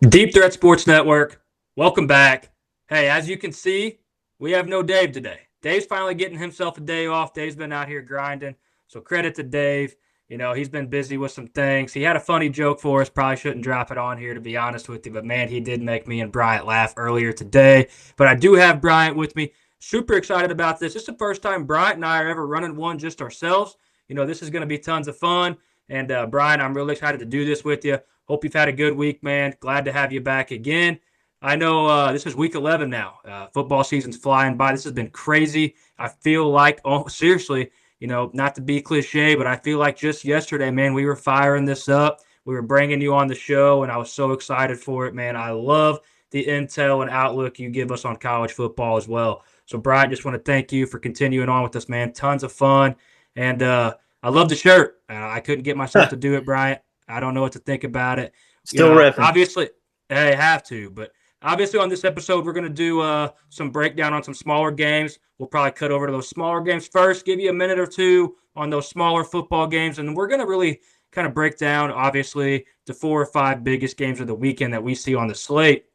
Deep Threat Sports Network, welcome back. Hey, as you can see, we have no Dave today. Dave's finally getting himself a day off. Dave's been out here grinding, so credit to Dave. He's been busy with some things. He had a funny joke for us. Probably shouldn't drop it on here, to be honest with you, but man, he did make me and Bryant laugh earlier today. But I do have Bryant with me. Super excited about this. This is the first time Bryant and I are ever running one just ourselves. This is going to be tons of fun. And Bryant, I'm really excited to do this with you. Hope you've had a good week, man. Glad to have you back again. I know this is week 11 now. Football season's flying by. This has been crazy. I feel like, oh, seriously, not to be cliche, but I feel like just yesterday, man, we were firing this up. We were bringing you on the show, and I was so excited for it, man. I love the intel and outlook you give us on college football as well. So, Brian, just want to thank you for continuing on with us, man. Tons of fun. And I love the shirt. I couldn't get myself to do it, Bryant. I don't know what to think about it. Still riffing. Obviously, I have to, but obviously on this episode, we're going to do some breakdown on some smaller games. We'll probably cut over to those smaller games first, give you a minute or two on those smaller football games, and we're going to really kind of break down, obviously, the 4 or 5 biggest games of the weekend that we see on the slate.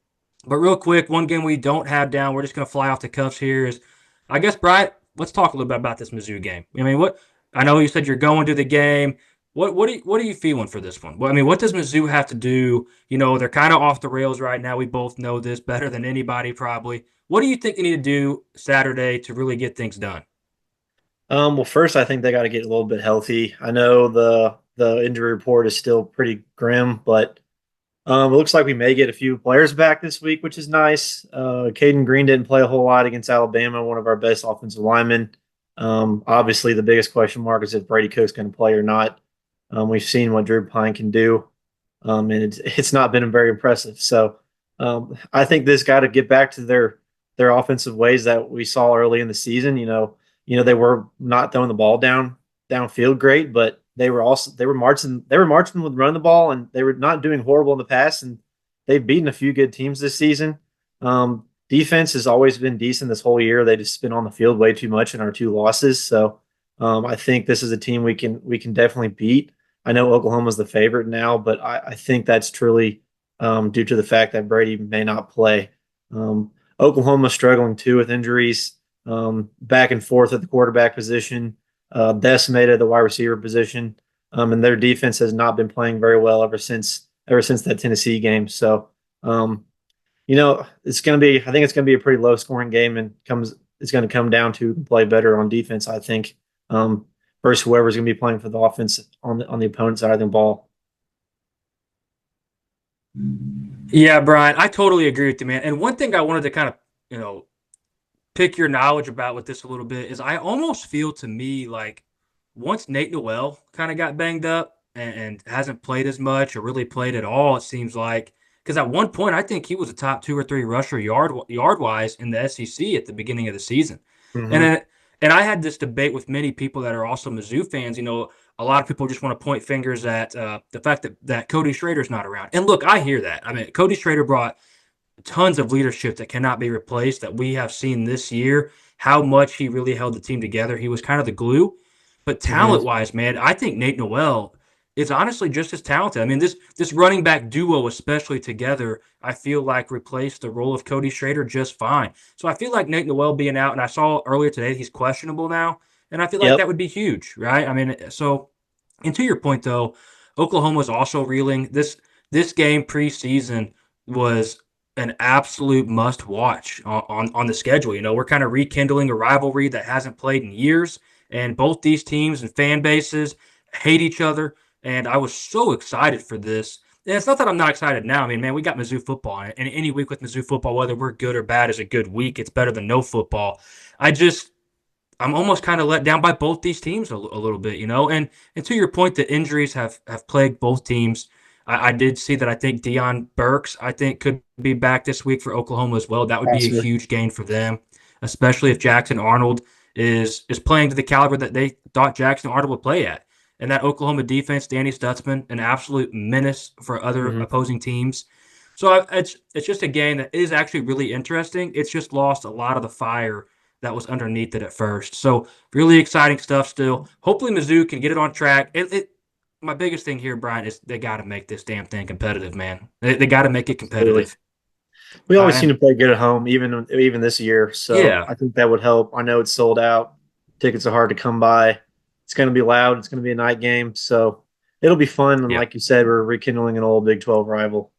But real quick, one game we don't have down, we're just going to fly off the cuffs here is, I guess, Bryant, let's talk a little bit about this Mizzou game. I know you said you're going to the game. What are you feeling for this one? What does Mizzou have to do? They're kind of off the rails right now. We both know this better than anybody probably. What do you think they need to do Saturday to really get things done? Well, first, I think they got to get a little bit healthy. I know the injury report is still pretty grim, but it looks like we may get a few players back this week, which is nice. Caden Green didn't play a whole lot against Alabama, one of our best offensive linemen. Obviously, the biggest question mark is if Brady Cook's going to play or not. We've seen what Drew Pine can do, and it's not been very impressive. So I think this got to get back to their offensive ways that we saw early in the season. They were not throwing the ball downfield great, but they were marching with running the ball, and they were not doing horrible in the past. And they've beaten a few good teams this season. Defense has always been decent this whole year. They just been on the field way too much in our 2 losses. So I think this is a team we can definitely beat. I know Oklahoma's the favorite now, but I think that's truly due to the fact that Brady may not play. Oklahoma's struggling too with injuries, back and forth at the quarterback position, decimated at the wide receiver position, and their defense has not been playing very well ever since that Tennessee game. So, it's going to be. I think it's going to be a pretty low scoring game, and it's going to come down to play better on defense. I think. Versus whoever's going to be playing for the offense on the opponent's side of the ball. Yeah, Brian, I totally agree with you, man. And one thing I wanted to kind of, pick your knowledge about with this a little bit is I almost feel to me like once Nate Noel kind of got banged up and hasn't played as much or really played at all, it seems like because at one point I think he was a top 2 or 3 rusher yard wise in the SEC at the beginning of the season, and Mm-hmm. then and I had this debate with many people that are also Mizzou fans. A lot of people just want to point fingers at the fact that Cody Schrader's not around. And look, I hear that. Cody Schrader brought tons of leadership that cannot be replaced that we have seen this year, how much he really held the team together. He was kind of the glue. But Mm-hmm. talent-wise, man, I think Nate Noel is honestly just as talented. This running back duo, especially together, I feel like replaced the role of Cody Schrader just fine. So I feel like Nate Noel being out, and I saw earlier today he's questionable now, and I feel like that Yep. would be huge, right? And to your point though, Oklahoma was also reeling. This game preseason was an absolute must watch on the schedule. We're kind of rekindling a rivalry that hasn't played in years, and both these teams and fan bases hate each other. And I was so excited for this. And it's not that I'm not excited now. Man, we got Mizzou football, and any week with Mizzou football, whether we're good or bad, is a good week. It's better than no football. I'm almost kind of let down by both these teams a little bit, And to your point, the injuries have plagued both teams. I did see that I think Deion Burks, I think, could be back this week for Oklahoma as well. That would be a Possibly. huge gain for them, especially if Jackson Arnold is playing to the caliber that they thought Jackson Arnold would play at. And that Oklahoma defense, Danny Stutzman, an absolute menace for other Mm-hmm. opposing teams. So it's just a game that is actually really interesting. It's just lost a lot of the fire that was underneath it at first. So really exciting stuff still. Hopefully Mizzou can get it on track. my biggest thing here, Brian, is they got to make this damn thing competitive, man. They got to make it Absolutely. competitive. We always seem And to play good at home, even this year. So yeah, I think that would help. I know it's sold out. Tickets are hard to come by. It's going to be loud. It's going to be a night game, so it'll be fun. And yeah. like you said, we're rekindling an old Big 12 rival.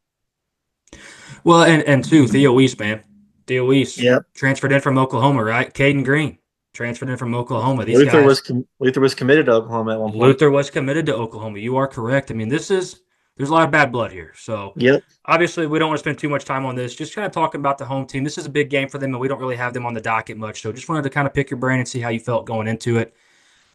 Well, and two, Theo East, man. Theo East Yep. transferred in from Oklahoma, right? Caden Green transferred in from Oklahoma. These Luther guys, was Luther was committed to Oklahoma at one point. Luther was committed to Oklahoma. You are correct. I mean, there's a lot of bad blood here. So Yep. obviously, we don't want to spend too much time on this. Just kind of talking about the home team. This is a big game for them, and we don't really have them on the docket much. So just wanted to kind of pick your brain and see how you felt going into it.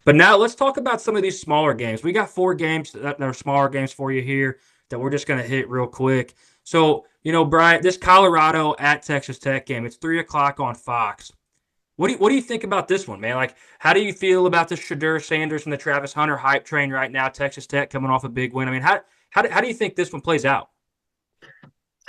But now let's talk about some of these smaller games. We got 4 games that are smaller games for you here that we're just going to hit real quick. So, Brian, this Colorado at Texas Tech game, it's 3 o'clock on Fox. What do you think about this one, man? Like, how do you feel about the Shadur Sanders and the Travis Hunter hype train right now? Texas Tech coming off a big win. I mean, how do you think this one plays out?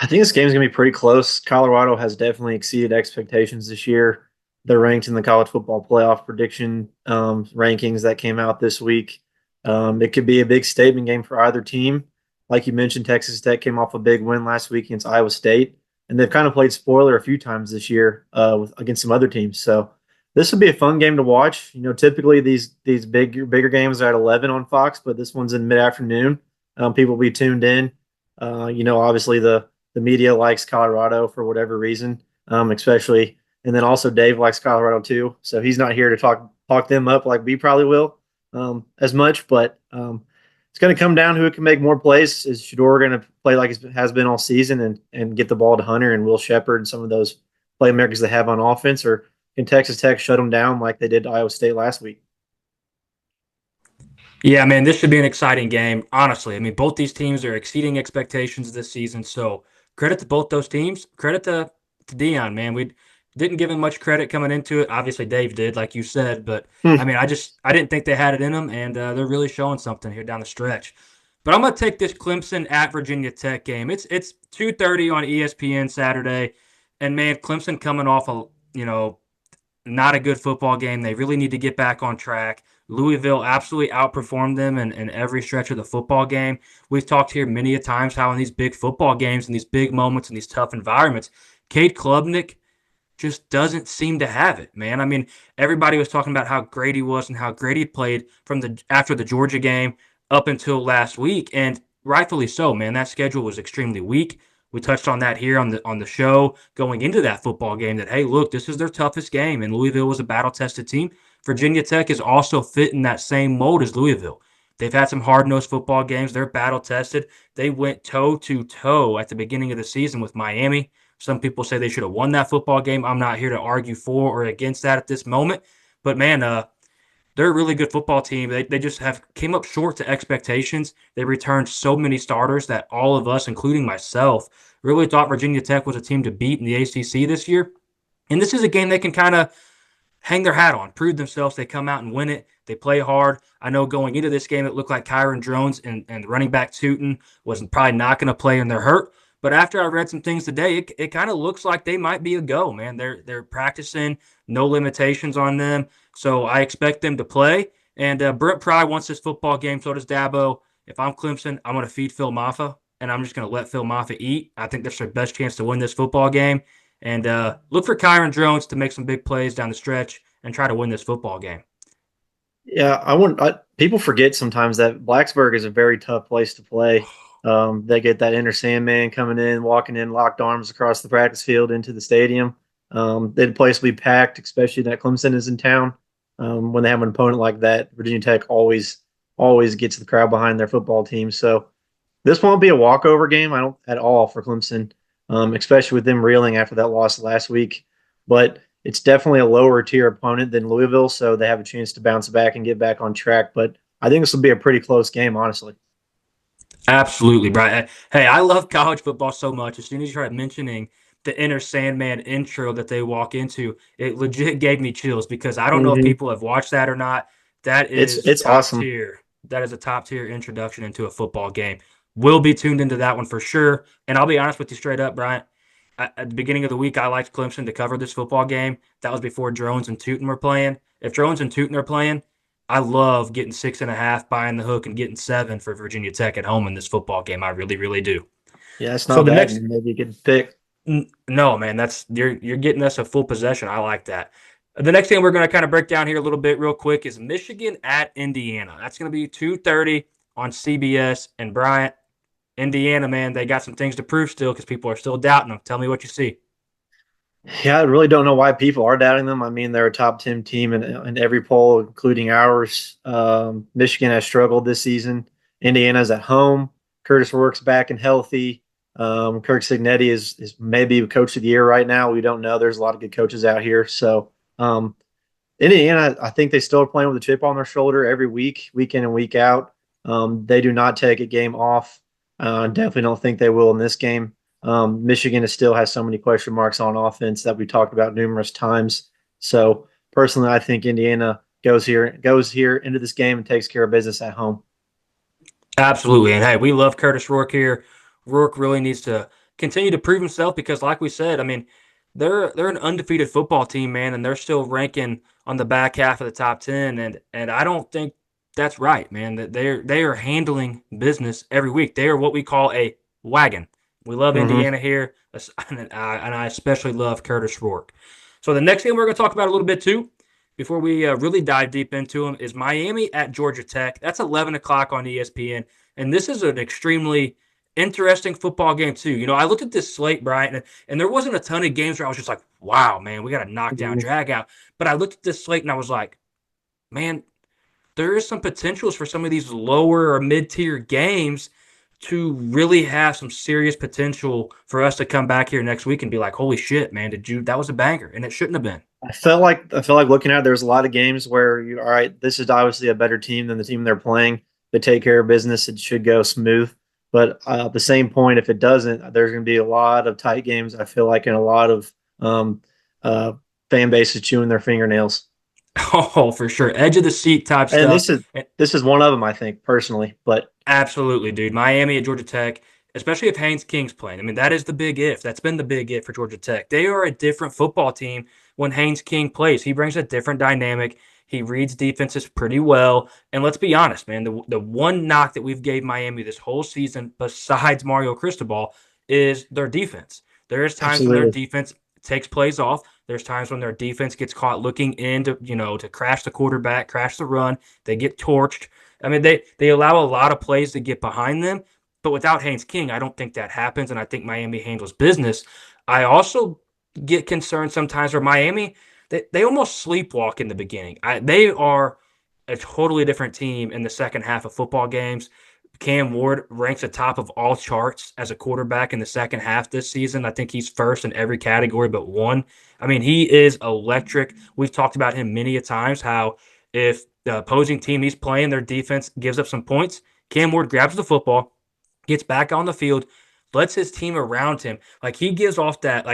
I think this game's gonna be pretty close. Colorado has definitely exceeded expectations this year. They're ranked in the college football playoff prediction rankings that came out this week. It could be a big statement game for either team. Like you mentioned, Texas Tech came off a big win last week against Iowa State, and they've kind of played spoiler a few times this year against some other teams. So this would be a fun game to watch. Typically these bigger games are at 11 on Fox, but this one's in mid afternoon. People will be tuned in. Obviously the media likes Colorado for whatever reason, especially. And then also Dave likes Colorado too, so he's not here to talk them up like we probably will as much. But it's going to come down to who can make more plays. Is Shador going to play like he has been all season and get the ball to Hunter and Will Shepard and some of those playmakers they have on offense, or can Texas Tech shut them down like they did to Iowa State last week? Yeah, man, this should be an exciting game. Honestly, I mean, both these teams are exceeding expectations this season. So credit to both those teams. Credit to Dion, man. We didn't give him much credit coming into it. Obviously, Dave did, like you said. But I Hmm. mean, I didn't think they had it in them, and they're really showing something here down the stretch. But I'm gonna take this Clemson at Virginia Tech game. It's 2:30 on ESPN Saturday, and man, Clemson coming off not a good football game. They really need to get back on track. Louisville absolutely outperformed them in every stretch of the football game. We've talked here many a times how in these big football games and these big moments and these tough environments, Cade Klubnik just doesn't seem to have it, man. I mean, everybody was talking about how great he was and how great he played from the after the Georgia game up until last week, and rightfully so, man. That schedule was extremely weak. We touched on that here on the show going into that football game. That hey, look, this is their toughest game, and Louisville was a battle tested team. Virginia Tech is also fit in that same mold as Louisville. They've had some hard nosed football games. They're battle tested. They went toe to toe at the beginning of the season with Miami. Some people say they should have won that football game. I'm not here to argue for or against that at this moment. But man, they're a really good football team. They just have came up short to expectations. They returned so many starters that all of us, including myself, really thought Virginia Tech was a team to beat in the ACC this year. And this is a game they can kind of hang their hat on, prove themselves. They come out and win it. They play hard. I know going into this game, it looked like Kyron Drones and running back Tootin was probably not going to play and they're hurt. But after I read some things today, it kind of looks like they might be a go, man. They're practicing, no limitations on them. So I expect them to play. And Brent Pry wants this football game. So does Dabo. If I'm Clemson, I'm going to feed Phil Maffa, and I'm just going to let Phil Maffa eat. I think that's their best chance to win this football game. And look for Kyron Drones to make some big plays down the stretch and try to win this football game. Yeah, people forget sometimes that Blacksburg is a very tough place to play. They get that inner Sandman coming in, walking in, locked arms across the practice field into the stadium. The place will be packed, especially that Clemson is in town. When they have an opponent like that, Virginia Tech always gets the crowd behind their football team. So this won't be a walkover game, I don't at all for Clemson, especially with them reeling after that loss last week. But it's definitely a lower tier opponent than Louisville, so they have a chance to bounce back and get back on track. But I think this will be a pretty close game, honestly. Absolutely, Brian. Hey, I love college football so much. As soon as you started mentioning the Inner Sandman intro that they walk into, it legit gave me chills because I don't know if Mm-hmm. people have watched that or not. That It's is it's top awesome. tier. That is a top tier introduction into a football game. We'll be tuned into that one for sure. And I'll be honest with you straight up, Brian. At the beginning of the week, I liked Clemson to cover this football game. That was before Drones and Tootin were playing. If Drones and Tootin are playing, I love getting 6.5, buying the hook, and getting 7 for Virginia Tech at home in this football game. I really, really do. Yeah, it's So not the bad. next, Maybe you could pick. no, man, that's you're getting us a full possession. I like that. The next thing we're going to kind of break down here a little bit real quick is Michigan at Indiana. That's going to be 2:30 on CBS. And Bryant, Indiana, man, they got some things to prove still because people are still doubting them. Tell me what you see. Yeah, I really don't know why people are doubting them. I mean, they're a top 10 team in every poll, including ours. Michigan has struggled this season. Indiana's at home. Curtis Rourke's back and healthy. Kirk Cignetti is maybe coach of the year right now. We don't know. There's a lot of good coaches out here. So Indiana, I think they still are playing with a chip on their shoulder every week, week in and week out. They do not take a game off. Definitely don't think they will in this game. Michigan still has so many question marks on offense that we talked about numerous times. So personally, I think Indiana goes here into this game and takes care of business at home. Absolutely. And hey, we love Curtis Rourke here. Rourke really needs to continue to prove himself because, like we said, I mean, they're an undefeated football team, man, and they're still ranking on the back half of the top 10. And I don't think that's right, man. That they are handling business every week. They are what we call a wagon. We love Mm-hmm. Indiana here, and I especially love Curtis Rourke. So the next thing we're going to talk about a little bit too, before we really dive deep into them, is Miami at Georgia Tech. That's 11 o'clock on ESPN. And this is an extremely interesting football game, too. You know, I looked at this slate, Brian, and there wasn't a ton of games where I was just like, wow, man, we got a knockdown, drag out. But I looked at this slate and I was like, man, there is some potentials for some of these lower or mid-tier games to really have some serious potential for us to come back here next week and be like, holy shit, man, that was a banger, and it shouldn't have been. I felt like looking at it, there's a lot of games where you all right, this is obviously a better team than the team they're playing. They take care of business, it should go smooth. But at the same point, if it doesn't, there's going to be a lot of tight games. I feel like, and a lot of um, uh, fan bases chewing their fingernails. Oh, for sure. Edge of the seat type And stuff. this is one of them, I think, personally. But Absolutely, dude. Miami at Georgia Tech, especially if Haynes King's playing. I mean, that is the big if. That's been the big if for Georgia Tech. They are a different football team when Haynes King plays. He brings a different dynamic. He reads defenses pretty well. And let's be honest, man, the one knock that we've gave Miami this whole season, besides Mario Cristobal, is their defense. There's times when their absolutely, defense takes plays off. There's times when their defense gets caught looking in to crash the quarterback, crash the run. They get torched. I mean, they allow a lot of plays to get behind them, but without Haynes King, I don't think that happens, and I think Miami handles business. I also get concerned sometimes where Miami they almost sleepwalk in the beginning. They are a totally different team in the second half of football games. Cam Ward ranks atop of all charts as a quarterback in the second half this season. I think he's first in every category but one. I mean, he is electric. We've talked about him many a times, how if the opposing team he's playing, their defense gives up some points, Cam Ward grabs the football, gets back on the field, lets his team around him. Like he gives off that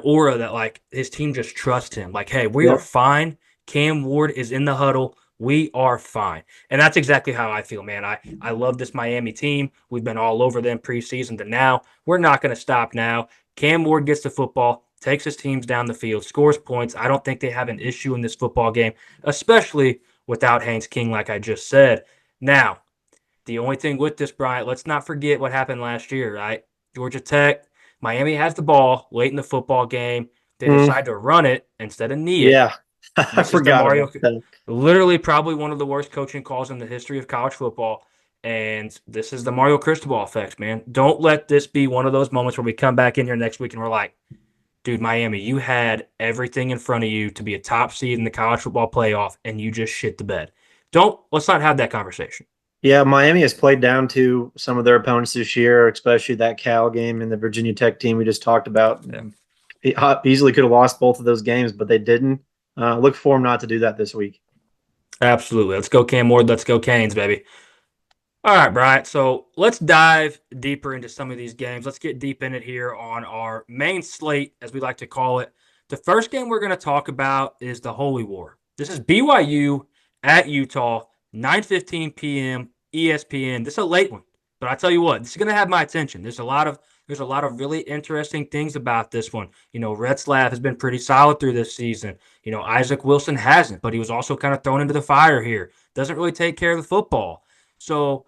aura that like his team just trusts him. Like, hey, we are yep. fine. Cam Ward is in the huddle. We are fine. And that's exactly how I feel, man. I love this Miami team. We've been all over them preseason to now. We're not going to stop now. Cam Ward gets the football, takes his teams down the field, scores points. I don't think they have an issue in this football game, especially without Haynes King, like I just said. Now, the only thing with this, Bryant, let's not forget what happened last year, right? Georgia Tech, Miami has the ball late in the football game. They Mm, decide to run it instead of knee it. yeah, I This is the forgot Mario, about that. literally probably one of the worst coaching calls in the history of college football. And this is the Mario Cristobal effect, man. Don't let this be one of those moments where we come back in here next week and we're like, dude, Miami, you had everything in front of you to be a top seed in the college football playoff, and you just shit the bed. Let's not have that conversation. Yeah, Miami has played down to some of their opponents this year, especially that Cal game and the Virginia Tech team we just talked about. Yeah. He easily could have lost both of those games, but they didn't. Look for them not to do that this week. Absolutely. Let's go Cam Ward. Let's go Canes, baby. All right, Bryant. So let's dive deeper into some of these games. Let's get deep in it here on our main slate, as we like to call it. The first game we're going to talk about is the Holy War. This is BYU at Utah, 9:15 p.m. ESPN. This is a late one, but I tell you what, this is going to have my attention. There's a lot of There's a lot of really interesting things about this one. Retzlaff has been pretty solid through this season. Isaac Wilson hasn't, but he was also kind of thrown into the fire here. Doesn't really take care of the football. So,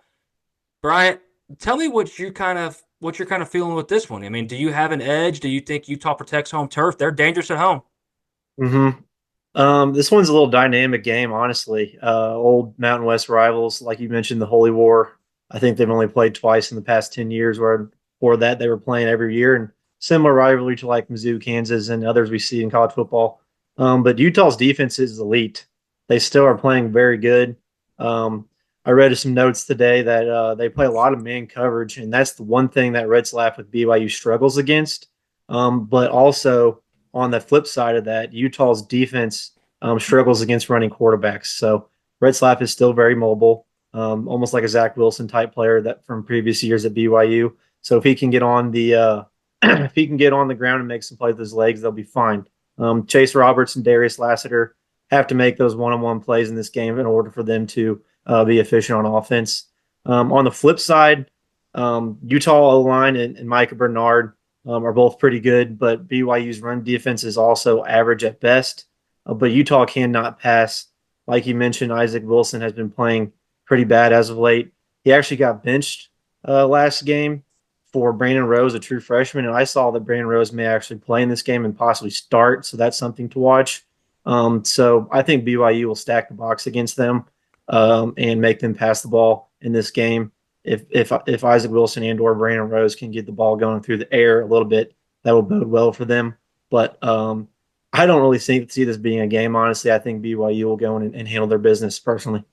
Bryant, tell me what you're kind of feeling with this one. I mean, do you have an edge? Do you think Utah protects home turf? They're dangerous at home. hmm This one's a little dynamic game, honestly. Old Mountain West rivals, like you mentioned, the Holy War. I think they've only played twice in the past 10 years, where before that they were playing every year. And similar rivalry to like Mizzou, Kansas, and others we see in college football. But Utah's defense is elite. They still are playing very good. Um, I read some notes today that they play a lot of man coverage, and that's the one thing that Red Slap with BYU struggles against. But also, on the flip side of that, Utah's defense struggles against running quarterbacks. So Red Slap is still very mobile, almost like a Zach Wilson type player that from previous years at BYU. So if he can get on the if he can get on the ground and make some plays with his legs, they'll be fine. Chase Roberts and Darius Lassiter have to make those one-on-one plays in this game in order for them to be efficient on offense. On the flip side, Utah O line and Micah Bernard are both pretty good, but BYU's run defense is also average at best. But Utah cannot pass. Like you mentioned, Isaac Wilson has been playing pretty bad as of late. He actually got benched last game for Brandon Rose, a true freshman, and I saw that Brandon Rose may actually play in this game and possibly start, so that's something to watch. So I think BYU will stack the box against them and make them pass the ball in this game. If Isaac Wilson and or Brandon Rose can get the ball going through the air a little bit, that will bode well for them. But I don't really see this being a game. Honestly, I think BYU will go in and handle their business personally.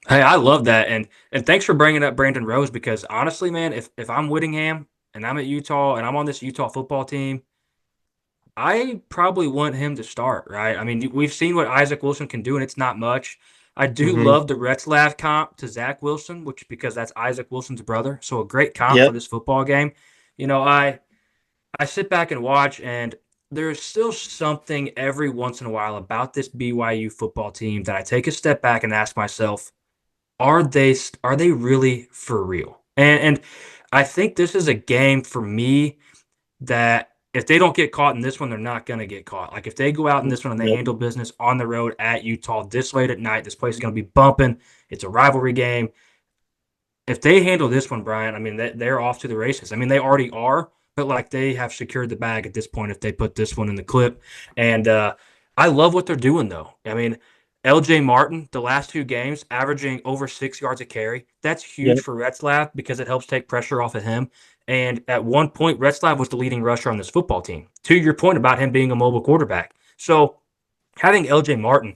Hey, I love that, and thanks for bringing up Brandon Rose because honestly, man, if I'm Whittingham and I'm at Utah and I'm on this Utah football team, I probably want him to start, right? I mean, we've seen what Isaac Wilson can do, and it's not much. I do Mm-hmm. love the Retzlaff comp to Zach Wilson, which because that's Isaac Wilson's brother, so a great comp for Yep. this football game. I sit back and watch, and there's still something every once in a while about this BYU football team that I take a step back and ask myself, are they really for real? And I think this is a game for me that if they don't get caught in this one, they're not going to get caught. Like if they go out in this one and they Yep. handle business on the road at Utah this late at night, this place is going to be bumping. It's a rivalry game. If they handle this one, Brian, I mean they're off to the races. I mean they already are, but like they have secured the bag at this point if they put this one in the clip. And I love what they're doing though. I mean LJ Martin, the last two games, averaging over 6 yards a carry. That's huge Yep. for Retzlaff because it helps take pressure off of him. And at one point, Retzlaff was the leading rusher on this football team. To your point about him being a mobile quarterback. So having LJ Martin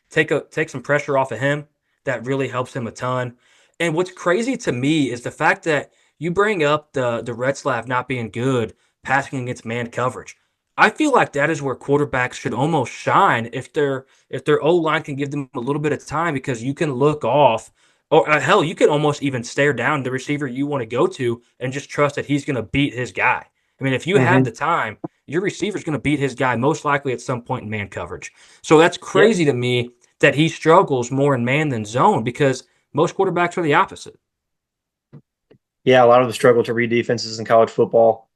take some pressure off of him, that really helps him a ton. And what's crazy to me is the fact that you bring up the Retzlaff not being good passing against man coverage. I feel like that is where quarterbacks should almost shine if their O line can give them a little bit of time because you can look off or hell, you can almost even stare down the receiver you want to go to and just trust that he's going to beat his guy. I mean, if you have Mm-hmm. the time, your receiver's going to beat his guy most likely at some point in man coverage. So that's Yep. crazy to me that he struggles more in man than zone because most quarterbacks are the opposite. Yeah, a lot of the struggle to read defenses in college football.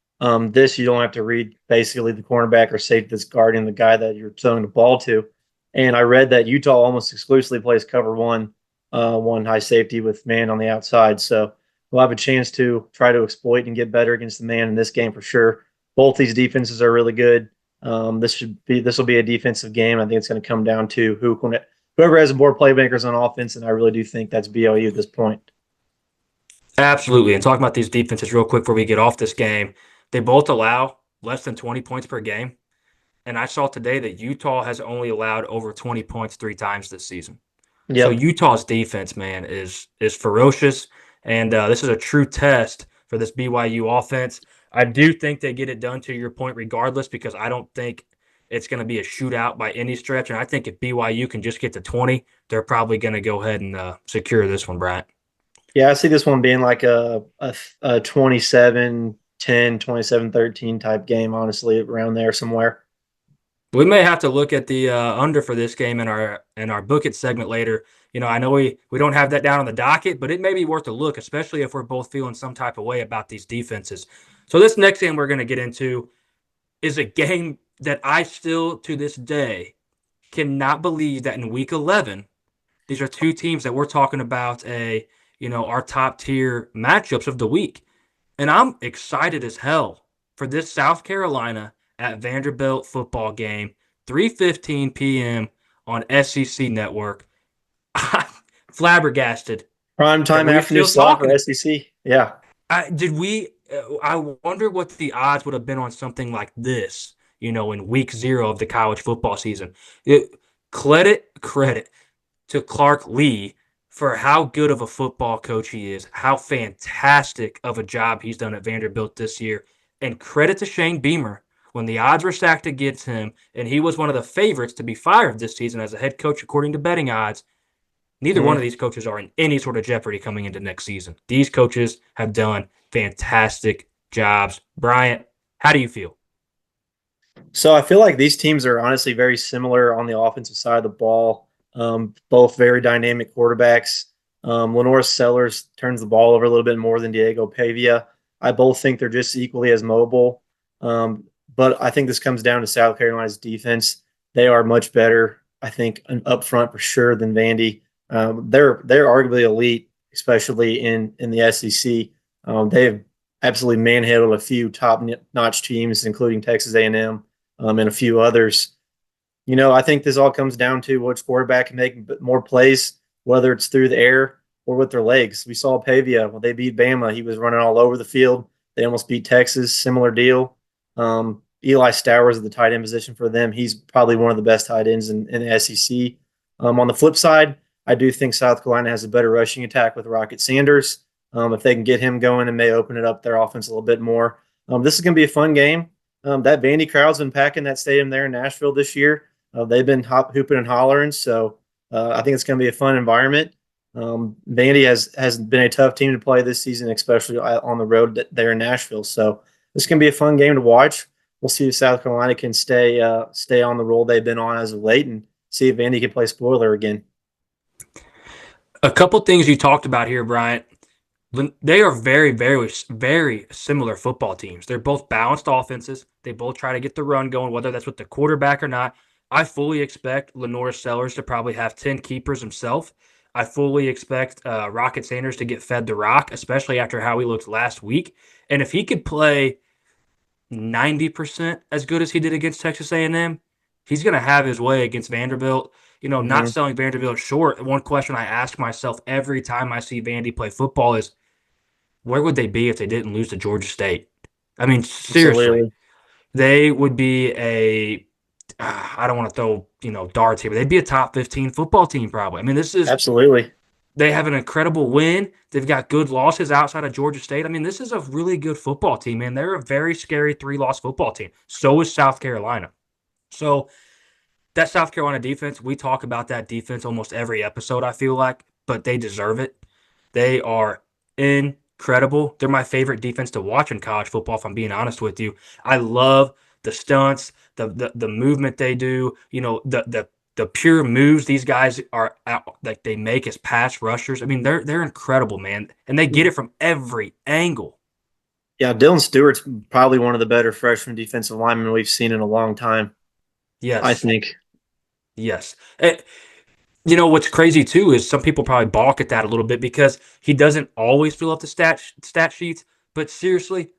This you don't have to read basically the cornerback or safety that's guarding the guy that you're throwing the ball to. And I read that Utah almost exclusively plays cover one, one high safety with man on the outside. So we'll have a chance to try to exploit and get better against the man in this game for sure. Both these defenses are really good. This will be a defensive game. I think it's going to come down to whoever has more playmakers on offense, and I really do think that's BYU at this point. Absolutely. And talking about these defenses real quick before we get off this game, they both allow less than 20 points per game. And I saw today that Utah has only allowed over 20 points 3 times this season. So Yep. Utah's defense, man, is ferocious, and this is a true test for this BYU offense. I do think they get it done to your point, regardless, because I don't think it's going to be a shootout by any stretch. And I think if BYU can just get to 20, they're probably going to go ahead and secure this one, Bryant. Yeah, I see this one being like a 27-10, 27-13 type game, honestly, around there somewhere. We may have to look at the under for this game in our book it segment later. I know we don't have that down on the docket, but it may be worth a look, especially if we're both feeling some type of way about these defenses. So this next game we're going to get into is a game that I still to this day cannot believe that in week 11 these are two teams that we're talking about our top tier matchups of the week. And I'm excited as hell for this South Carolina at Vanderbilt football game, 3:15 p.m. on SEC Network. Flabbergasted Prime that time we're afternoon still slot for talking. SEC. Yeah. I wonder what the odds would have been on something like this, in week 0 of the college football season. It, credit to Clark Lee for how good of a football coach he is, how fantastic of a job he's done at Vanderbilt this year. And credit to Shane Beamer when the odds were stacked against him, and he was one of the favorites to be fired this season as a head coach according to betting odds. Neither one of Mhm. these coaches are in any sort of jeopardy coming into next season. These coaches have done fantastic jobs. Bryant, how do you feel? So I feel like these teams are honestly very similar on the offensive side of the ball. Both very dynamic quarterbacks. Lenore Sellers turns the ball over a little bit more than Diego Pavia. I both think they're just equally as mobile. But I think this comes down to South Carolina's defense. They are much better, I think, up front for sure than Vandy. They're arguably elite, especially in the SEC. They've absolutely manhandled a few top notch teams, including Texas A&M and a few others. I think this all comes down to which quarterback can make more plays, whether it's through the air or with their legs. We saw Pavia when they beat Bama; he was running all over the field. They almost beat Texas, similar deal. Eli Stowers at the tight end position for them. He's probably one of the best tight ends in the SEC. On the flip side, I do think South Carolina has a better rushing attack with Rocket Sanders. If they can get him going, it may open it up their offense a little bit more. This is going to be a fun game. That Vandy crowd's been packing that stadium there in Nashville this year. They've been hooping and hollering, so I think it's going to be a fun environment. Vandy has been a tough team to play this season, especially on the road there in Nashville. So this can be a fun game to watch. We'll see if South Carolina can stay on the roll they've been on as of late, and see if Vandy can play spoiler again. A couple things you talked about here, Bryant. They are very, very, very similar football teams. They're both balanced offenses. They both try to get the run going, whether that's with the quarterback or not. I fully expect Lenore Sellers to probably have 10 keepers himself. I fully expect Rocket Sanders to get fed the rock, especially after how he looked last week. And if he could play 90% as good as he did against Texas A&M, he's going to have his way against Vanderbilt. Not Mm-hmm. selling Vanderbilt short. One question I ask myself every time I see Vandy play football is, where would they be if they didn't lose to Georgia State? I mean, seriously, Absolutely. they would be I don't want to throw, darts here, but they'd be a top 15 football team probably. I mean, Absolutely. they have an incredible win. They've got good losses outside of Georgia State. I mean, this is a really good football team, man. They're a very scary 3-loss football team. So is South Carolina. So that South Carolina defense, we talk about that defense almost every episode, I feel like, but they deserve it. They are incredible. They're my favorite defense to watch in college football, if I'm being honest with you. I love the stunts, the movement they do, the pure moves these guys are out, like they make as pass rushers. I mean, they're incredible, man. And they get it from every angle. Yeah, Dylan Stewart's probably one of the better freshman defensive linemen we've seen in a long time, I Yes. think. Yes. What's crazy too is some people probably balk at that a little bit because he doesn't always fill up the stat sheets. But seriously,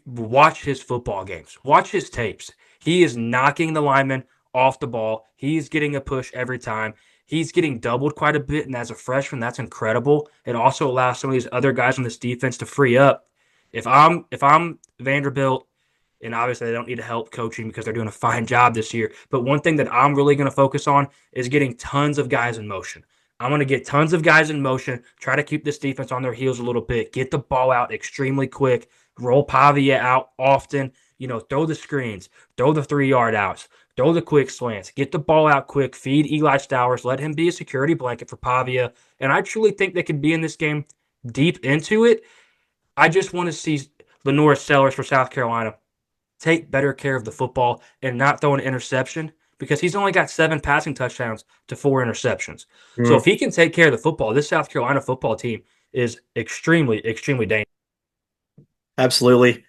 watch his football games, watch his tapes. He is knocking the lineman off the ball. He's getting a push every time. He's getting doubled quite a bit, and as a freshman, that's incredible. It also allows some of these other guys on this defense to free up. If I'm Vanderbilt, and obviously they don't need help coaching because they're doing a fine job this year. But one thing that I'm really going to focus on is getting tons of guys in motion. I'm going to get tons of guys in motion, try to keep this defense on their heels a little bit, get the ball out extremely quick, roll Pavia out often, throw the screens, throw the 3-yard outs, throw the quick slants, get the ball out quick, feed Eli Stowers, let him be a security blanket for Pavia. And I truly think they could be in this game deep into it. I just want to see Lenore Sellers for South Carolina take better care of the football and not throw an interception, because he's only got 7 passing touchdowns to 4 interceptions. So if Mhm. he can take care of the football, this South Carolina football team is extremely, extremely dangerous. Absolutely.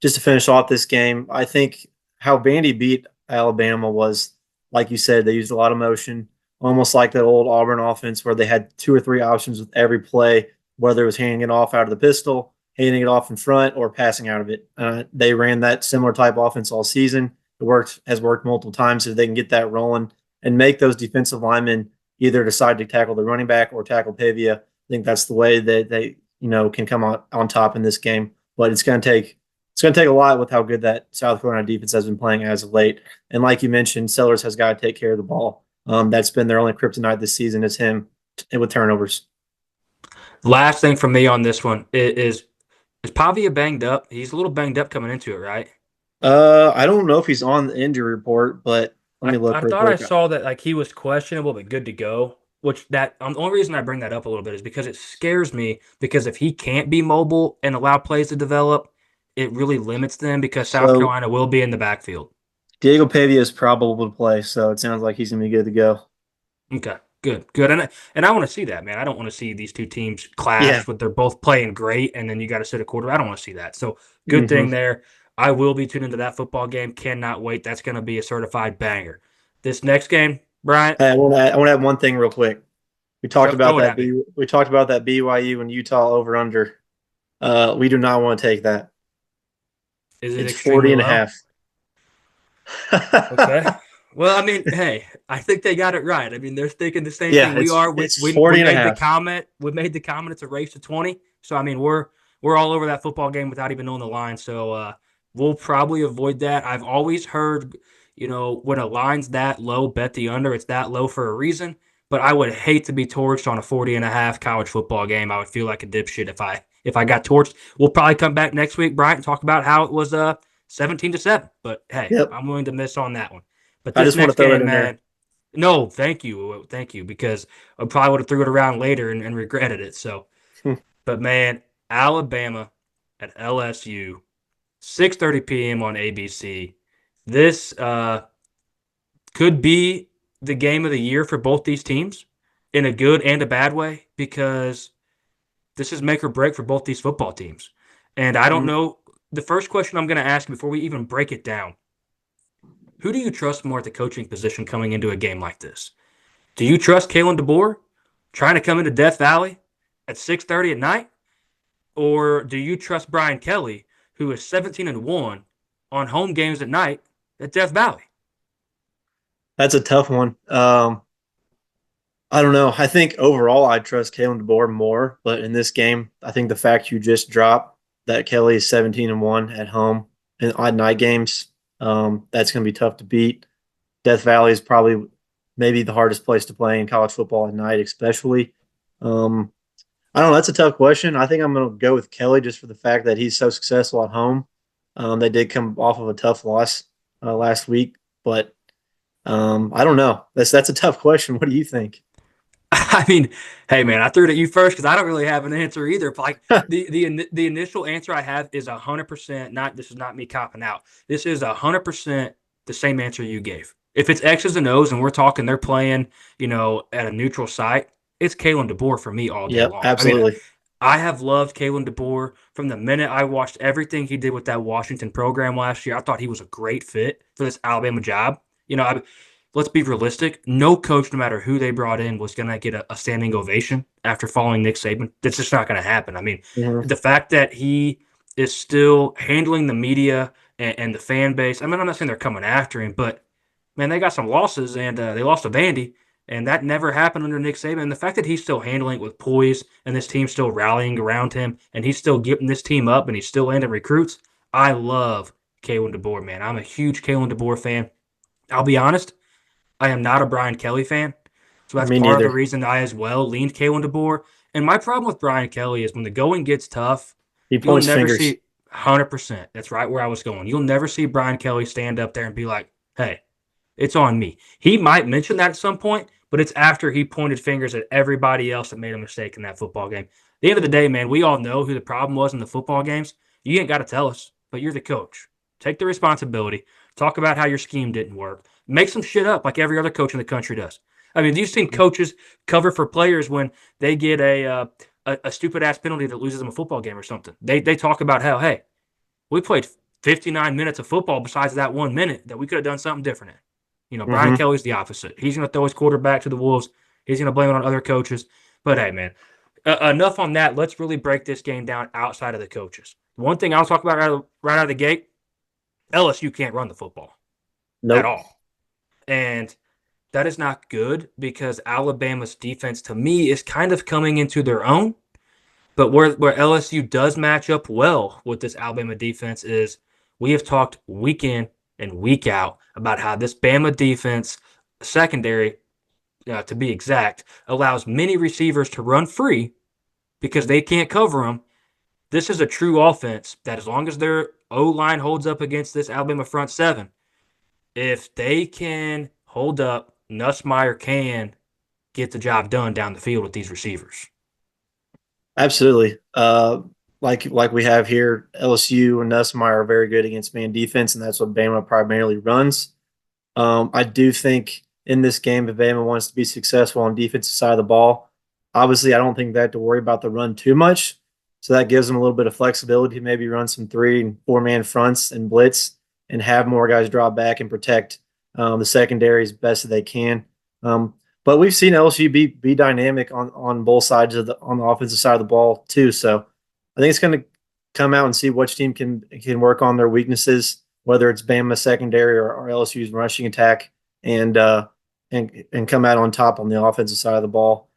Just to finish off this game, I think how Vandy beat Alabama was, like you said, they used a lot of motion, almost like that old Auburn offense where they had 2 or 3 options with every play, whether it was handing it off out of the pistol, handing it off in front, or passing out of it. They ran that similar type offense all season. Has worked multiple times. If they can get that rolling and make those defensive linemen either decide to tackle the running back or tackle Pavia, I think that's the way that they can come on top in this game. But it's going to take a lot with how good that South Carolina defense has been playing as of late. And like you mentioned, Sellers has got to take care of the ball. That's been their only kryptonite this season is him with turnovers. Last thing from me on this one is Pavia banged up? He's a little banged up coming into it, right? I don't know if he's on the injury report, but let me I look real thought I quick. saw that like he was questionable but good to go. Which that the only reason I bring that up a little bit is because it scares me, because if he can't be mobile and allow plays to develop, it really limits them, because South So Carolina will be in the backfield. Diego Pavia is probable to play, so it sounds like he's going to be good to go. Okay, good, good, and I want to see that, man. I don't want to see these two teams Yeah. clash, but they're both playing great, and then you got to sit a quarter. I don't want to see that. So good hmm thing there. I will be tuned into that football game. Cannot wait. That's going to be a certified banger. This next game, Bryant, I want to add one thing real quick. throw it at me. We talked about that BYU and Utah over under. We do not want to take that. Is it It's extremely 40 and a low? half. Okay. Well, I mean, hey, I think they got it right. I mean, they're thinking the same Yeah, thing we are. We, it's we, we 40 and a made the half. comment. We made the comment. It's a race to 20. So I mean, we're all over that football game without even knowing the line. So we'll probably avoid that. I've always heard, when a line's that low, bet the under. It's that low for a reason. But I would hate to be torched on a 40 and a half college football game. I would feel like a dipshit if I got torched. We'll probably come back next week, Brian, and talk about how it was 17-7. But hey, Yep. I'm willing to miss on that one. But I this just want to next throw that game, in there. man, no, thank you, because I probably would have threw it around later and regretted it. So, but man, Alabama at LSU, 6:30 p.m. on ABC. This could be the game of the year for both these teams, in a good and a bad way, because this is make or break for both these football teams. And I don't Mhm. know. The first question I'm going to ask before we even break it down: who do you trust more at the coaching position coming into a game like this? Do you trust Kalen DeBoer trying to come into Death Valley at 6:30 at night, or do you trust Brian Kelly, who is 17-1 on home games at night at Death Valley? That's a tough one. I don't know. I think overall I trust Kalen DeBoer more, but in this game, I think the fact you just dropped that Kelly is 17-1 at home in odd night games, that's going to be tough to beat. Death Valley is probably maybe the hardest place to play in college football at night, especially. Um, I don't know. That's a tough question. I think I'm going to go with Kelly just for the fact that he's so successful at home. They did come off of a tough loss last week, but I don't know. That's a tough question. What do you think? I mean, hey man, I threw it at you first because I don't really have an answer either. Like the initial answer I have is 100%. Not This is not me copping out. This is 100% the same answer you gave. If it's X's and O's and we're talking they're playing, at a neutral site, it's Kalen DeBoer for me all day Yep, long. I mean, absolutely. I have loved Kalen DeBoer from the minute I watched everything he did with that Washington program last year. I thought he was a great fit for this Alabama job. Let's be realistic. No coach, no matter who they brought in, was going to get a standing ovation after following Nick Saban. That's just not going to happen. I mean, Mhm. the fact that he is still handling the media and the fan base. I mean, I'm not saying they're coming after him, but man, they got some losses, and they lost to Vandy, and that never happened under Nick Saban. And the fact that he's still handling it with poise, and this team's still rallying around him, and he's still getting this team up, and he's still landing recruits. I love Kalen DeBoer, man. I'm a huge Kalen DeBoer fan. I'll be honest, I am not a Brian Kelly fan. So that's Me part of the neither. reason I as well leaned Kalen DeBoer. And my problem with Brian Kelly is when the going gets tough, He you'll points never fingers. see 100%. That's right where I was going. You'll never see Brian Kelly stand up there and be like, hey, it's on me. He might mention that at some point, but it's after he pointed fingers at everybody else that made a mistake in that football game. At the end of the day, man, we all know who the problem was in the football games. You ain't got to tell us, but you're the coach. Take the responsibility. Talk about how your scheme didn't work. Make some shit up like every other coach in the country does. I mean, you've seen coaches cover for players when they get a stupid ass penalty that loses them a football game or something. They talk about how, hey, we played 59 minutes of football besides that 1 minute that we could have done something different in. Brian Mm-hmm. Kelly's the opposite. He's going to throw his quarterback to the Wolves. He's going to blame it on other coaches. But hey, man, enough on that. Let's really break this game down outside of the coaches. One thing I'll talk about right out of the gate, LSU can't run the football at Nope. all. And that is not good because Alabama's defense, to me, is kind of coming into their own. But where LSU does match up well with this Alabama defense is we have talked week in and week out about how this Bama defense secondary, to be exact, allows many receivers to run free because they can't cover them. This is a true offense that as long as their O-line holds up against this Alabama front seven, if they can hold up, Nussmeier can get the job done down the field with these receivers. Absolutely. Like we have here, LSU and Nussmeier are very good against man defense, and that's what Bama primarily runs. I do think in this game, if Bama wants to be successful on the defensive side of the ball, obviously I don't think they have to worry about the run too much. So that gives them a little bit of flexibility to maybe run some 3 and 4 man fronts and blitz and have more guys draw back and protect the secondary as best as they can. But we've seen LSU be dynamic on both sides on the offensive side of the ball too. So I think it's going to come out and see which team can work on their weaknesses, whether it's Bama secondary or LSU's rushing attack, and and come out on top on the offensive side of the ball.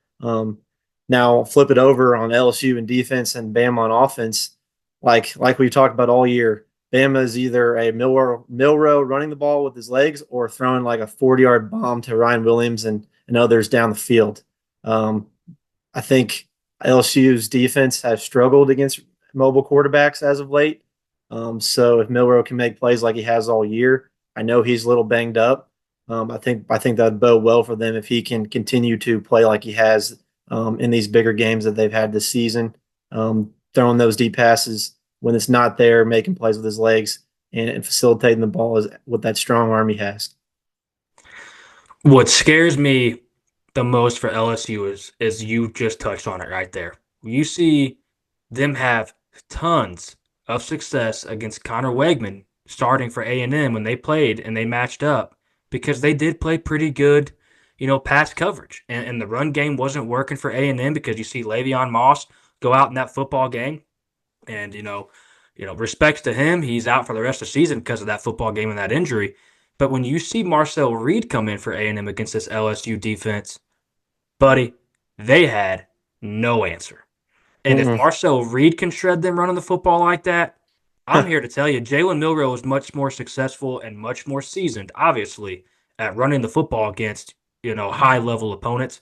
Now flip it over on LSU and defense and Bama on offense. Like we talked about all year, Bama is either a Milrow running the ball with his legs or throwing like a 40-yard bomb to Ryan Williams and others down the field. I think LSU's defense has struggled against mobile quarterbacks as of late. So if Milrow can make plays like he has all year, I know he's a little banged up. I think that'd bode well for them if he can continue to play like he has in these bigger games that they've had this season, throwing those deep passes when it's not there, making plays with his legs and facilitating the ball with that strong arm he has. What scares me the most for LSU is you just touched on it right there. You see them have tons of success against Connor Wegman starting for A&M when they played and they matched up because they did play pretty good, pass coverage. And the run game wasn't working for A&M because you see Le'Veon Moss go out in that football game. And, respects to him, he's out for the rest of the season because of that football game and that injury. But when you see Marcel Reed come in for A&M against this LSU defense, buddy, they had no answer. And if Mm-mm. Marcel Reed can shred them running the football like that, I'm here to tell you, Jalen Milrow is much more successful and much more seasoned, obviously, at running the football against, high-level opponents.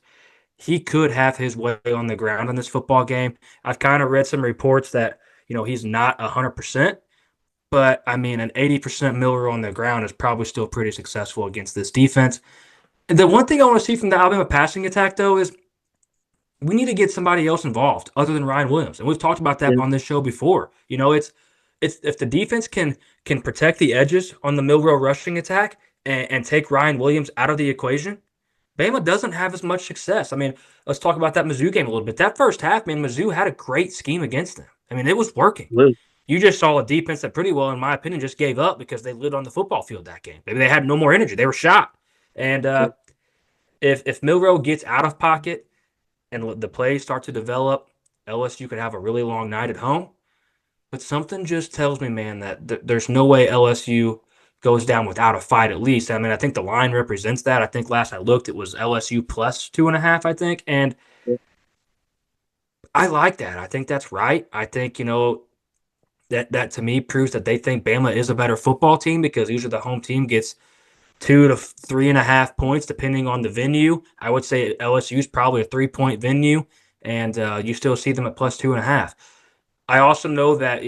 He could have his way on the ground in this football game. I've kind of read some reports that, he's not 100%, but, I mean, an 80% Milrow on the ground is probably still pretty successful against this defense. And the one thing I want to see from the Alabama passing attack, though, is we need to get somebody else involved other than Ryan Williams. And we've talked about that Yeah. on this show before. It's if the defense can protect the edges on the Milrow rushing attack and take Ryan Williams out of the equation, Bama doesn't have as much success. I mean, let's talk about that Mizzou game a little bit. That first half, man, Mizzou had a great scheme against them. I mean, it was working. You just saw a defense that pretty well, in my opinion, just gave up because they lit on the football field that game. Maybe they had no more energy. They were shot. And if Milrow gets out of pocket and the plays start to develop, LSU could have a really long night at home. But something just tells me, man, that there's no way LSU goes down without a fight at least. I mean, I think the line represents that. I think last I looked, it was LSU plus 2.5, I think. And I like that. I think that's right. I think, that to me proves that they think Bama is a better football team because usually the home team gets 2 to 3.5 points depending on the venue. I would say LSU is probably a 3-point venue, and you still see them at plus 2.5. I also know that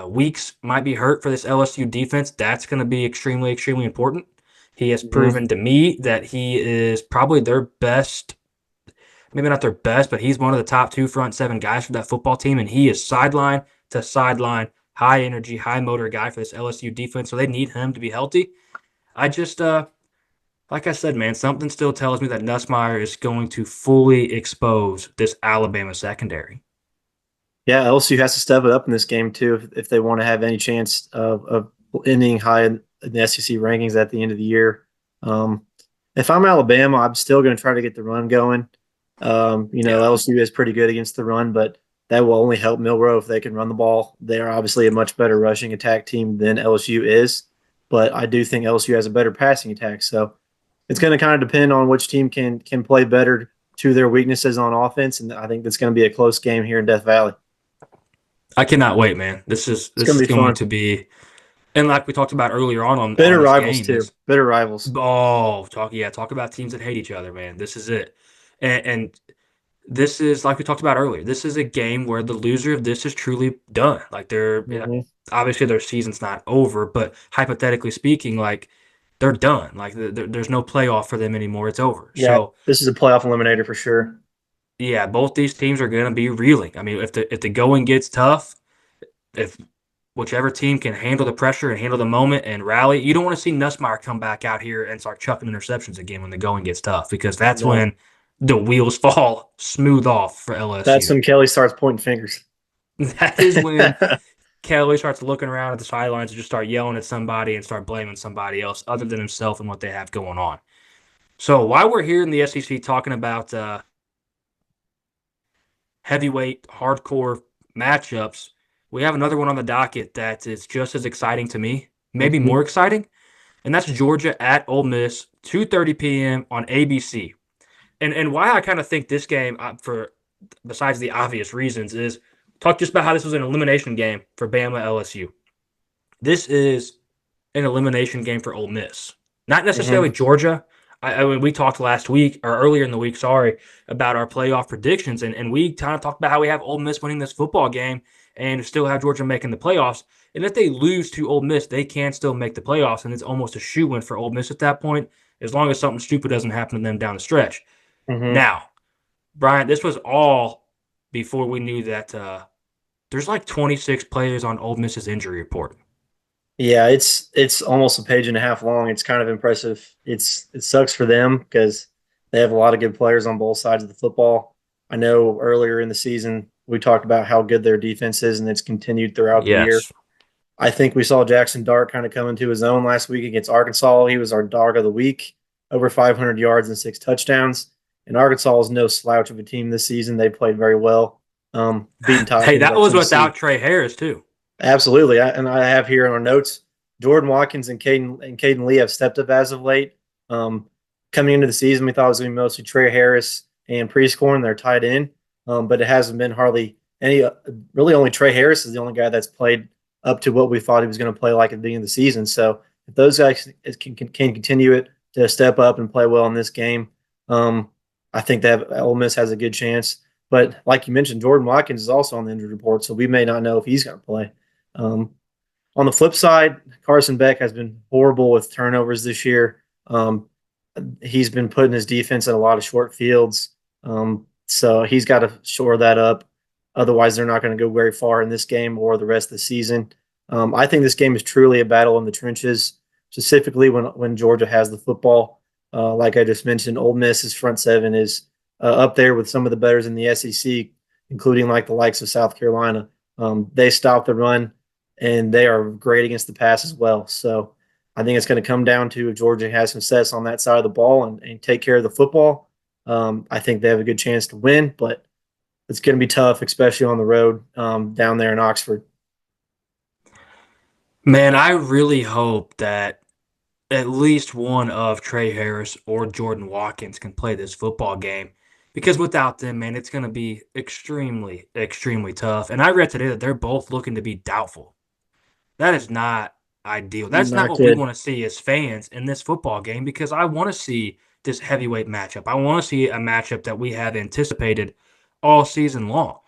Weeks might be hurt for this LSU defense. That's going to be extremely, extremely important. He has proven to me that he is probably their best, maybe not their best, but he's one of the top 2 front 7 guys for that football team, and he is sideline to sideline high energy, high motor guy for this LSU defense. So they need him to be healthy. I just, like I said, man, something still tells me that Nussmeier is going to fully expose this Alabama secondary. Yeah, LSU has to step it up in this game too if they want to have any chance of ending high in the SEC rankings at the end of the year. Um, if I'm Alabama, I'm still going to try to get the run going. Yeah. LSU is pretty good against the run, but that will only help Milroe if they can run the ball. They're obviously a much better rushing attack team than LSU is, but I do think LSU has a better passing attack. So it's going to kind of depend on which team can play better to their weaknesses on offense, and I think that's going to be a close game here in Death Valley. I cannot wait, man. This is It's this going is to be going fun. to be, and like we talked about earlier on Bitter this rivals game too. is Bitter rivals. talk about teams that hate each other, man. This is it, and this is like we talked about earlier. This is a game where the loser of this is truly done. Like Hmm. obviously their season's not over, but hypothetically speaking, like they're done. Like there's no playoff for them anymore. It's over. Yeah, So this is a playoff eliminator for sure. yeah, both these teams are going to be reeling. I mean, if the going gets tough, if whichever team can handle the pressure and handle the moment and rally, you don't want to see Nussmeier come back out here and start chucking interceptions again when the going gets tough, because that's No, when the wheels fall smooth off for that's LSU. when Kelly starts pointing fingers. That is when Kelly starts looking around at the sidelines and just start yelling at somebody and start blaming somebody else other than himself and what they have going on. So while we're here in the SEC talking about heavyweight, hardcore matchups, we have another one on the docket that is just as exciting to me, maybe Hmm. more exciting, and that's Georgia at Ole Miss, 2:30 p.m. on ABC. And why I kind of think this game, for besides the obvious reasons, is talk just about how this was an elimination game for Bama LSU. This is an elimination game for Ole Miss, not necessarily Hmm. Georgia. I mean, we talked last week or earlier in the week, sorry, about our playoff predictions, and we kind of talked about how we have Ole Miss winning this football game and still have Georgia making the playoffs. And if they lose to Ole Miss, they can still make the playoffs, and it's almost a shoe-in for Ole Miss at that point, as long as something stupid doesn't happen to them down the stretch. Hmm. Now, Brian, this was all before we knew that there's like 26 players on Ole Miss's injury report. Yeah, it's almost a page and a half long. It's kind of impressive. It sucks for them because they have a lot of good players on both sides of the football. I know earlier in the season we talked about how good their defense is, and it's continued throughout the year. Yes. I think we saw Jackson Dart kind of come into his own last week against Arkansas. He was our dog of the week, over 500 yards and 6 touchdowns. And Arkansas is no slouch of a team this season. They played very well, beating top Hey, teams that like was without Tennessee. Trey Harris too. Absolutely, and I have here in our notes, Jordan Watkins and Caden Lee have stepped up as of late. Um, Coming into the season, we thought it was going to be mostly Trey Harris and Prescorn. They're tied in, but it hasn't been hardly any. Really, only Trey Harris is the only guy that's played up to what we thought he was going to play like at the beginning of the season. So if those guys can continue it to step up and play well in this game, I think that Ole Miss has a good chance. But like you mentioned, Jordan Watkins is also on the injured report, so we may not know if he's going to play. Um, on the flip side, Carson Beck has been horrible with turnovers this year. He's been putting his defense in a lot of short fields. So he's got to shore that up. Otherwise, they're not going to go very far in this game or the rest of the season. I think this game is truly a battle in the trenches, specifically when Georgia has the football. Like I just mentioned, Ole Miss's front seven is up there with some of the betters in the SEC, including like the likes of South Carolina. They stop the run and they are great against the pass as well. So I think it's going to come down to if Georgia has some sets on that side of the ball and take care of the football. I think they have a good chance to win, but it's going to be tough, especially on the road down there in Oxford. Man, I really hope that at least one of Trey Harris or Jordan Watkins can play this football game, because without them, man, it's going to be extremely, extremely tough. And I read today that they're both looking to be doubtful. That is not ideal. That's not Not what we good. want to see as fans in this football game, because I want to see this heavyweight matchup. I want to see a matchup that we have anticipated all season long.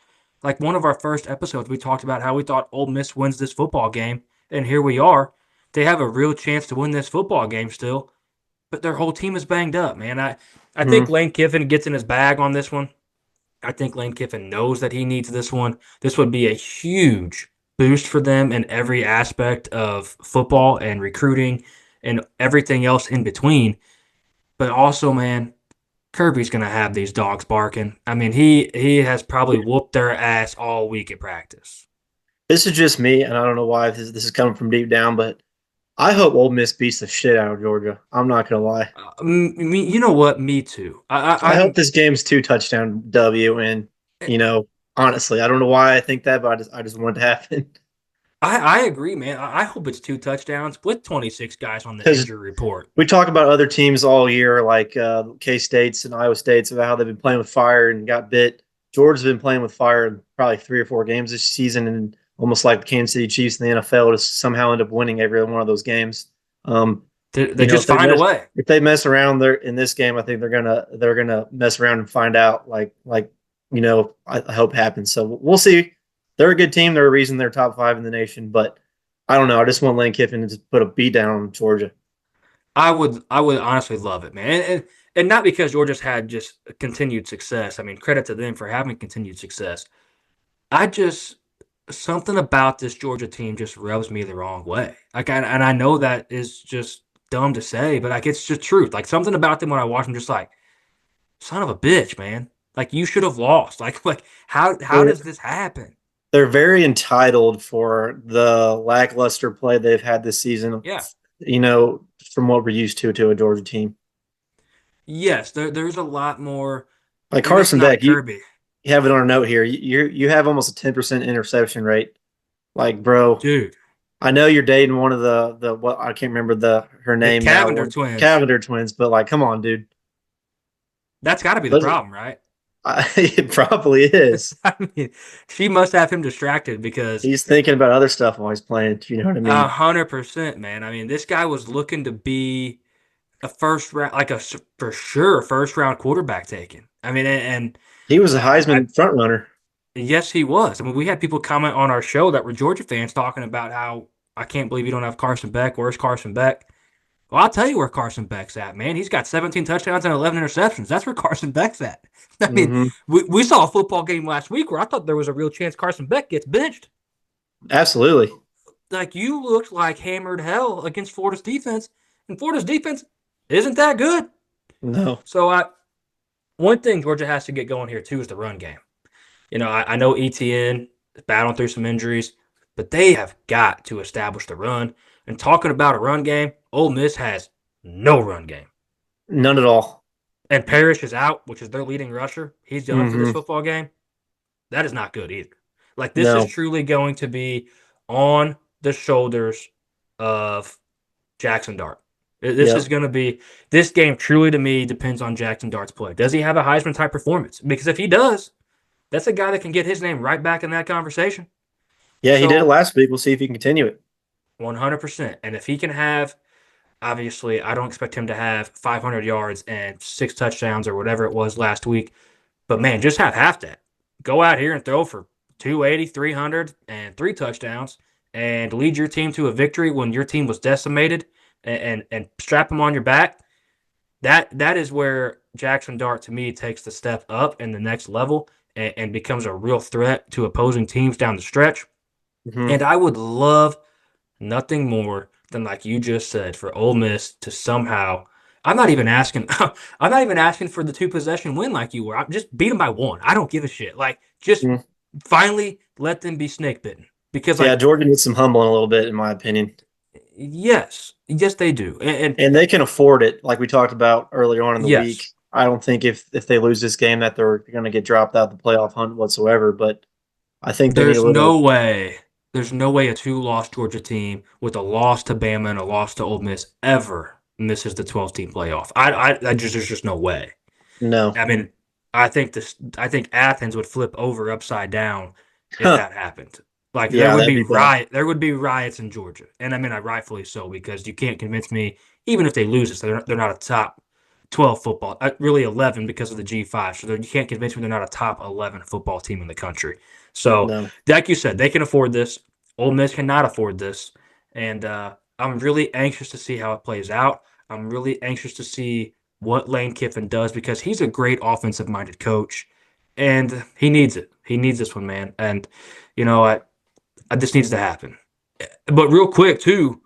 Like one of our first episodes, we talked about how we thought Ole Miss wins this football game, and here we are. They have a real chance to win this football game still, but their whole team is banged up, man. I think Mm-hmm. Lane Kiffin gets in his bag on this one. I think Lane Kiffin knows that he needs this one. This would be a huge, boost for them in every aspect of football and recruiting and everything else in between. But also, man, Kirby's gonna have these dogs barking. I mean, he has probably whooped their ass all week at practice. This is just me, and I don't know why this is coming from deep down, but I hope Ole Miss beats the shit out of Georgia. I'm not gonna lie. You know what? Me too. I hope this game's 2 touchdown W, and you know, honestly, I don't know why I think that, but I just want it to happen. I agree, man. I hope it's 2 touchdowns with 26 guys on the Because injury report. we talk about other teams all year, like K States and Iowa States, about how they've been playing with fire and got bit. Georgia's been playing with fire in probably 3 or 4 games this season, and almost like the Kansas City Chiefs in the NFL to somehow end up winning every one of those games. Um, They just find a way. if they mess around there in this game, I think they're gonna mess around and find out. I hope happens. So we'll see. They're a good team. They're a reason they're top 5 in the nation, but I don't know. I just want Lane Kiffin to just put a beat down on Georgia. I would honestly love it, man. And not because Georgia's had just continued success. I mean, credit to them for having continued success. I just something about this Georgia team just rubs me the wrong way. And I know that is just dumb to say, but like it's just truth. Like something about them when I watch them, just like son of a bitch, man. Like you should have lost. Like how They're, does this happen? they're very entitled for the lackluster play they've had this season. Yeah. You know, from what we're used to a Georgia team. Yes, there's a lot more, Like and it's Carson not Beck, you Kirby, have it on a note here. You have almost a 10% interception rate. Like, bro, dude. I know you're dating one of the what I can't remember the her The name now, Cavender one twins. Cavender twins, but like, come on, dude. That's got to be the Let- problem, right? it probably is. I mean, she must have him distracted because He's thinking about other stuff while he's playing. You know what I mean? 100%, man. I mean, this guy was looking to be a first round, like for sure first round quarterback taken. I mean, and He was a I Heisman front runner. yes, he was. I mean, we had people comment on our show that were Georgia fans talking about how I can't believe you don't have Carson Beck. Where's Carson Beck? Well, I'll tell you where Carson Beck's at, man. He's got 17 touchdowns and 11 interceptions. That's where Carson Beck's at. I mean, Hmm. we saw a football game last week where I thought there was a real chance Carson Beck gets benched. Absolutely. Like, you looked like hammered hell against Florida's defense, and Florida's defense isn't that good. No. So, one thing Georgia has to get going here, too, is the run game. You know, I know ETN is battling through some injuries, but they have got to establish the run. And talking about a run game, Ole Miss has no run game. None at all. And Parrish is out, which is their leading rusher. He's done for this Hmm. football game. That is not good either. Like, this is No. truly going to be on the shoulders of Jackson Dart. This is Yep. going to be this game. Truly, to me, depends on Jackson Dart's play. Does he have a Heisman type performance? Because if he does, that's a guy that can get his name right back in that conversation. Yeah, he did it So last week. We'll see if he can continue it. 100%. And if he can have, obviously, I don't expect him to have 500 yards and 6 touchdowns or whatever it was last week. But man, just have half that. Go out here and throw for 280, 300, and 3 touchdowns and lead your team to a victory when your team was decimated and strap them on your back. That is where Jackson Dart to me takes the step up in the next level and becomes a real threat to opposing teams down the stretch. Hmm. And I would love nothing more than, like you just said, for Ole Miss to somehow. I'm not even asking. I'm not even asking for the 2 possession win like you were. I'm just beat them by one. I don't give a shit. Like just finally let them be snake bitten because Yeah, like Georgia needs some humbling a little bit, in my opinion. yes they do. And And they can afford it, like we talked about earlier on in the week. yes, I don't think if they lose this game that they're going to get dropped out of the playoff hunt whatsoever. But I think they need a there's little. no way. There's no way a 2-loss Georgia team with a loss to Bama and a loss to Ole Miss ever misses the 12 team playoff. I just there's just no way. No. I mean, I think Athens would flip over upside down if Huh. that happened. Like Yeah, that'd be bad. there would be riots in Georgia, and I mean, rightfully so because you can't convince me even if they lose this, they're not a top 12 football, really 11 because of the G5. So you can't convince me they're not a top 11 football team in the country. So, No. like you said, they can afford this. Ole Miss cannot afford this, and I'm really anxious to see how it plays out. I'm really anxious to see what Lane Kiffin does because he's a great offensive minded coach and he needs it. He needs this one, man. And you know, This needs to happen. But real quick, too,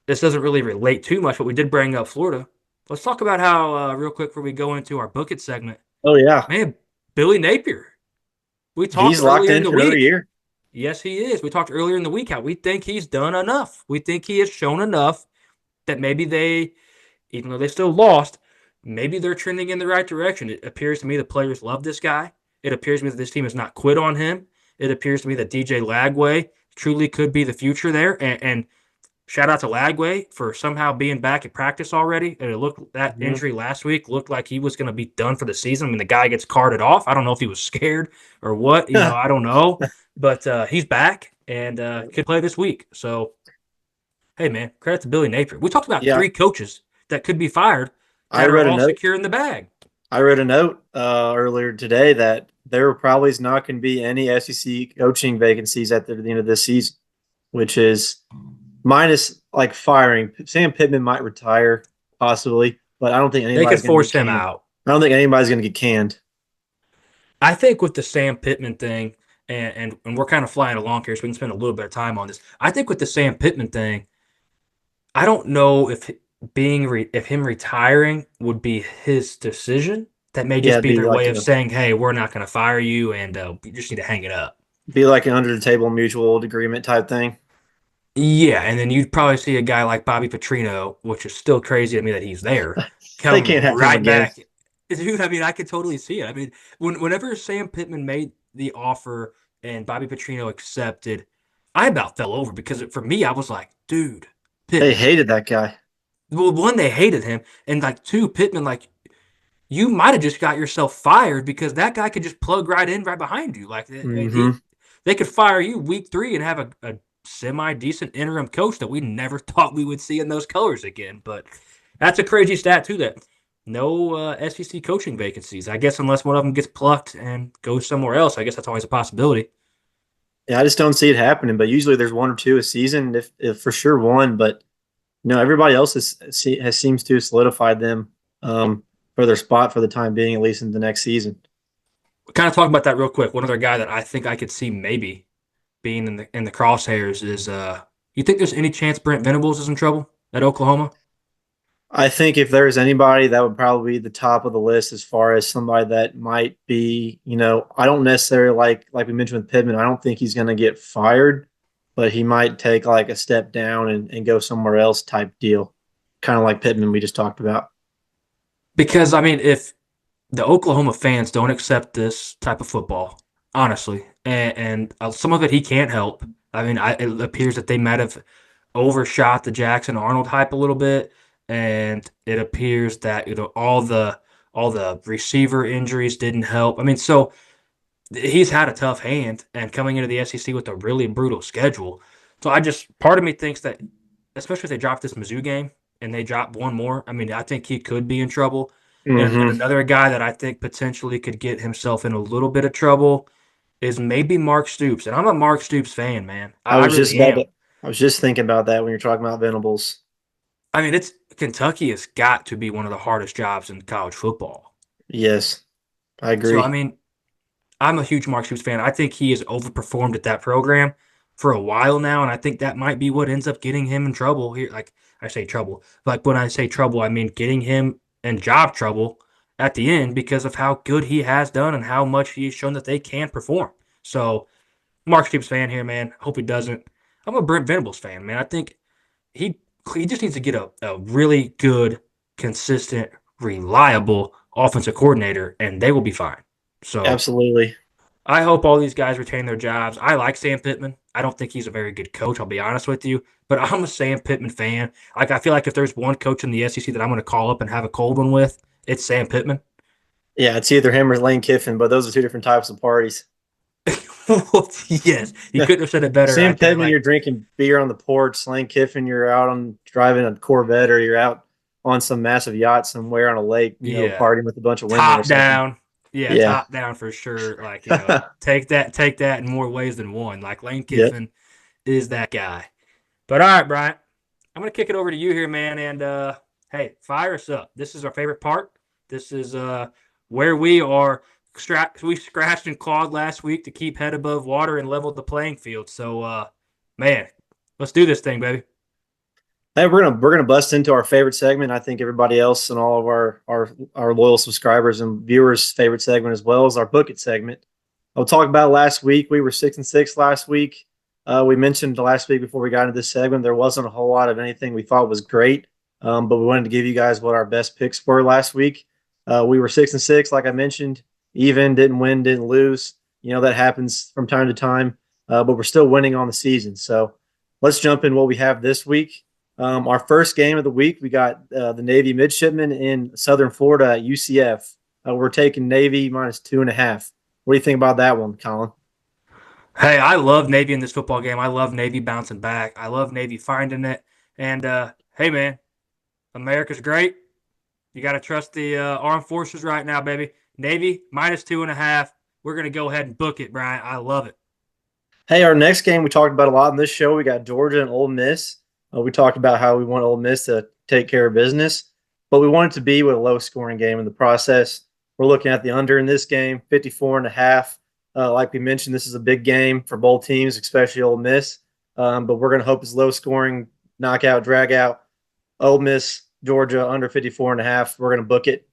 this doesn't really relate too much, but we did bring up Florida. Let's talk about how, real quick, before we go into our Book It segment, Oh yeah, man, Billy Napier. We talked he's locked earlier in in the for another week. year. Yes, he is. We talked earlier in the week how we think he's done enough. We think he has shown enough that maybe they, even though they still lost, maybe they're trending in the right direction. It appears to me the players love this guy. It appears to me that this team has not quit on him. It appears to me that DJ Lagway truly could be the future there. And shout out to Lagway for somehow being back at practice already. And it looked that Mhm. injury last week looked like he was going to be done for the season. I mean, the guy gets carted off. I don't know if he was scared or what. I don't know. But he's back and could play this week. So, hey, man, credit to Billy Napier. We talked about Yeah, 3 coaches that could be fired I that are read a all note. secure in the bag. I read a note earlier today that there probably is not going to be any SEC coaching vacancies at the end of this season, which is minus like firing. Sam Pittman might retire possibly, but I don't think They could anybody's going to force get him canned. out. I don't think anybody's going to get canned. I think with the Sam Pittman thing, and we're kind of flying along here, so we can spend a little bit of time on this. I think with the Sam Pittman thing, I don't know if if him retiring would be his decision. That may Yeah, just it'd be be their like way of saying, "Hey, we're not going to fire you, and you just need to hang it up." an under the table mutual agreement type thing. Yeah, and then you'd probably see a guy like Bobby Petrino, which is still crazy to me that he's there, They come can't have him right again. back. Dude, I mean, I could totally see it. I mean, whenever Sam Pittman made the offer and Bobby Petrino accepted, I about fell over because for me, I was like, dude, They Pittman. hated that guy. Well, one, they hated him, and like two, Pittman, like you might have just got yourself fired because that guy could just plug right in right behind you. Like Hmm. they could fire you week 3 and have a semi decent interim coach that we never thought we would see in those colors again. But that's a crazy stat too. That no SEC coaching vacancies. I guess unless one of them gets plucked and goes somewhere else. I guess that's always a possibility. Yeah, I just don't see it happening. But usually there's one or two a season, if for sure one. But no, everybody else has seems to have solidified them for their spot for the time being, at least in the next season. Kind of talk about that real quick. One other guy that I think I could see maybe being in the crosshairs is you think there's any chance Brent Venables is in trouble at Oklahoma? I think if there's anybody, that would probably be the top of the list as far as somebody that might be, I don't necessarily like we mentioned with Pittman, I don't think he's going to get fired, but he might take like a step down and go somewhere else type deal, kind of like Pittman we just talked about. Because I mean, if the Oklahoma fans don't accept this type of football, honestly, and some of it he can't help. I mean, it appears that they might have overshot the Jackson Arnold hype a little bit, and it appears that all the receiver injuries didn't help. I mean, so he's had a tough hand, and coming into the SEC with a really brutal schedule. So part of me thinks that, especially if they drop this Mizzou game and they drop one more, I mean, I think he could be in trouble. And Hmm. another guy that I think potentially could get himself in a little bit of trouble is maybe Mark Stoops. And I'm a Mark Stoops fan, man. I I was just really about am. to, I was just thinking about that when you're talking about Venables. I mean, it's Kentucky has got to be one of the hardest jobs in college football. Yes, I So, I agree. mean, I'm a huge Mark Stoops fan. I think he has overperformed at that program for a while now, and I think that might be what ends up getting him in trouble here. Like I say trouble. Like when I say trouble, I mean getting him in job trouble at the end because of how good he has done and how much he's shown that they can perform. So Mark Stoops fan here, man. Hope he doesn't. I'm a Brent Venables fan, man. I think he he just needs to get a really good, consistent, reliable offensive coordinator, and they will be fine. So Absolutely. I hope all these guys retain their jobs. I like Sam Pittman. I don't think he's a very good coach, I'll be honest with you. But I'm a Sam Pittman fan. Like I feel like if there's one coach in the SEC that I'm going to call up and have a cold one with, it's Sam Pittman. Yeah, it's either him or Lane Kiffin, but those are two different types of parties. Yes, he couldn't have said it better Sam right there. Pittman, Like, you're drinking beer on the porch. Lane Kiffin, you're out on driving a Corvette or you're out on some massive yacht somewhere on a lake, yeah, partying with a bunch of women or top something. down. Yeah, Yeah. top down for sure. Like, take that in more ways than one. Like Lane Yep. Kiffin is that guy. But all right, Bryant, I'm gonna kick it over to you here, man. And hey, fire us up. This is our favorite part. This is where we are scratched and clawed last week to keep head above water and level the playing field. So, man, let's do this thing, baby. Hey, we're gonna bust into our favorite segment. I think everybody else and all of our loyal subscribers and viewers' favorite segment as well as our book it segment. I'll talk about last week. We were 6-6 last week. We mentioned last week before we got into this segment there wasn't a whole lot of anything we thought was great, but we wanted to give you guys what our best picks were last week. We were 6-6, like I mentioned, even didn't win, didn't lose. That happens from time to time, but we're still winning on the season. So let's jump in what we have this week. Our first game of the week, we got the Navy midshipmen in Southern Florida at UCF. We're taking Navy minus 2.5. What do you think about that one, Colin? Hey, I love Navy in this football game. I love Navy bouncing back. I love Navy finding it. And hey, man, America's great. You got to trust the armed forces right now, baby. Navy minus 2.5. We're going to go ahead and book it, Brian. I love it. Hey, our next game we talked about a lot in this show. We got Georgia and Ole Miss. We talked about how we want Ole Miss to take care of business, but we want it to be with a low scoring game in the process. We're looking at the under in this game, 54.5. Like we mentioned, this is a big game for both teams, especially Ole Miss. But we're going to hope it's low scoring, knockout, drag out. Ole Miss, Georgia, under 54.5. We're going to book it.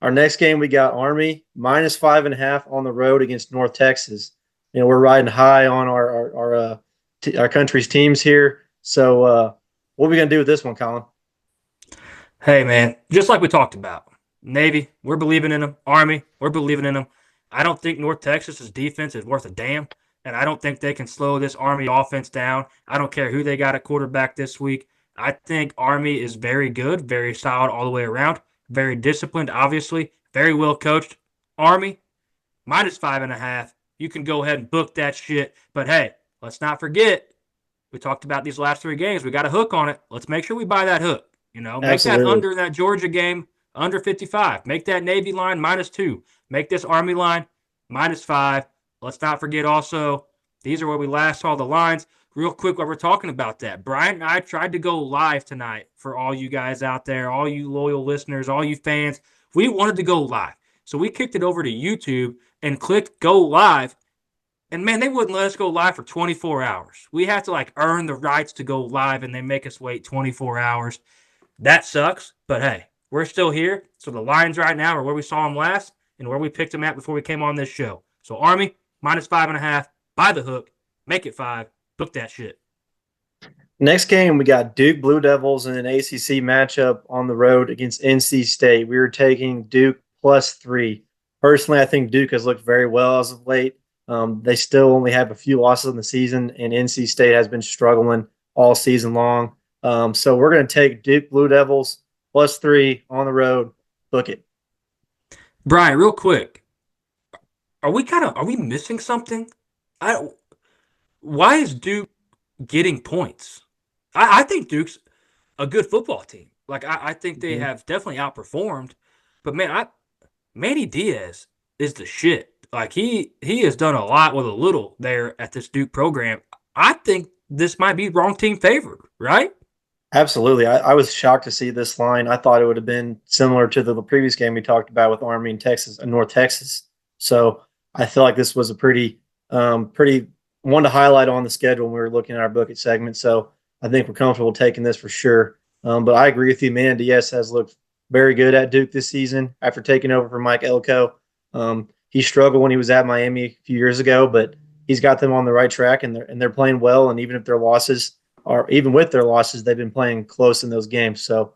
Our next game, we got Army minus 5.5 on the road against North Texas. We're riding high on our country's teams here. So what are we going to do with this one, Colin? Hey, man, just like we talked about, Navy, we're believing in them. Army, we're believing in them. I don't think North Texas's defense is worth a damn, and I don't think they can slow this Army offense down. I don't care who they got at quarterback this week. I think Army is very good, very solid all the way around, very disciplined, obviously, very well coached. Army, minus 5.5. You can go ahead and book that shit. But hey, let's not forget, we talked about these last 3 games. We got a hook on it. Let's make sure we buy that hook. Make Absolutely. that under that Georgia game under 55. Make that Navy line minus 2. Make this Army line minus 5. Let's not forget also, these are where we last saw the lines. Real quick, while we're talking about that, Bryant and I tried to go live tonight for all you guys out there, all you loyal listeners, all you fans. We wanted to go live. So we kicked it over to YouTube and clicked go live. And man, they wouldn't let us go live for 24 hours. We have to earn the rights to go live, and they make us wait 24 hours. That sucks, but hey, we're still here. So the lines right now are where we saw them last and where we picked them at before we came on this show. So Army, minus 5.5, buy the hook, make it 5, book that shit. Next game, we got Duke Blue Devils in an ACC matchup on the road against NC State. We were taking Duke plus 3. Personally, I think Duke has looked very well as of late. They still only have a few losses in the season, and NC State has been struggling all season long. So we're going to take Duke Blue Devils plus 3 on the road. Book it. Brian, real quick, are we missing something? Why is Duke getting points? I think Duke's a good football team. I think they have definitely outperformed. But man, Manny Diaz is the shit. He has done a lot with a little there at this Duke program. I think this might be wrong team favored, right? Absolutely. I was shocked to see this line. I thought it would have been similar to the previous game we talked about with Army and Texas and North Texas. So I feel like this was a pretty one to highlight on the schedule when we were looking at our book it segment. So I think we're comfortable taking this for sure. But I agree with you. Man, Diaz has looked very good at Duke this season after taking over from Mike Elko. He struggled when he was at Miami a few years ago, but he's got them on the right track, and they're playing well. And even with their losses, they've been playing close in those games. So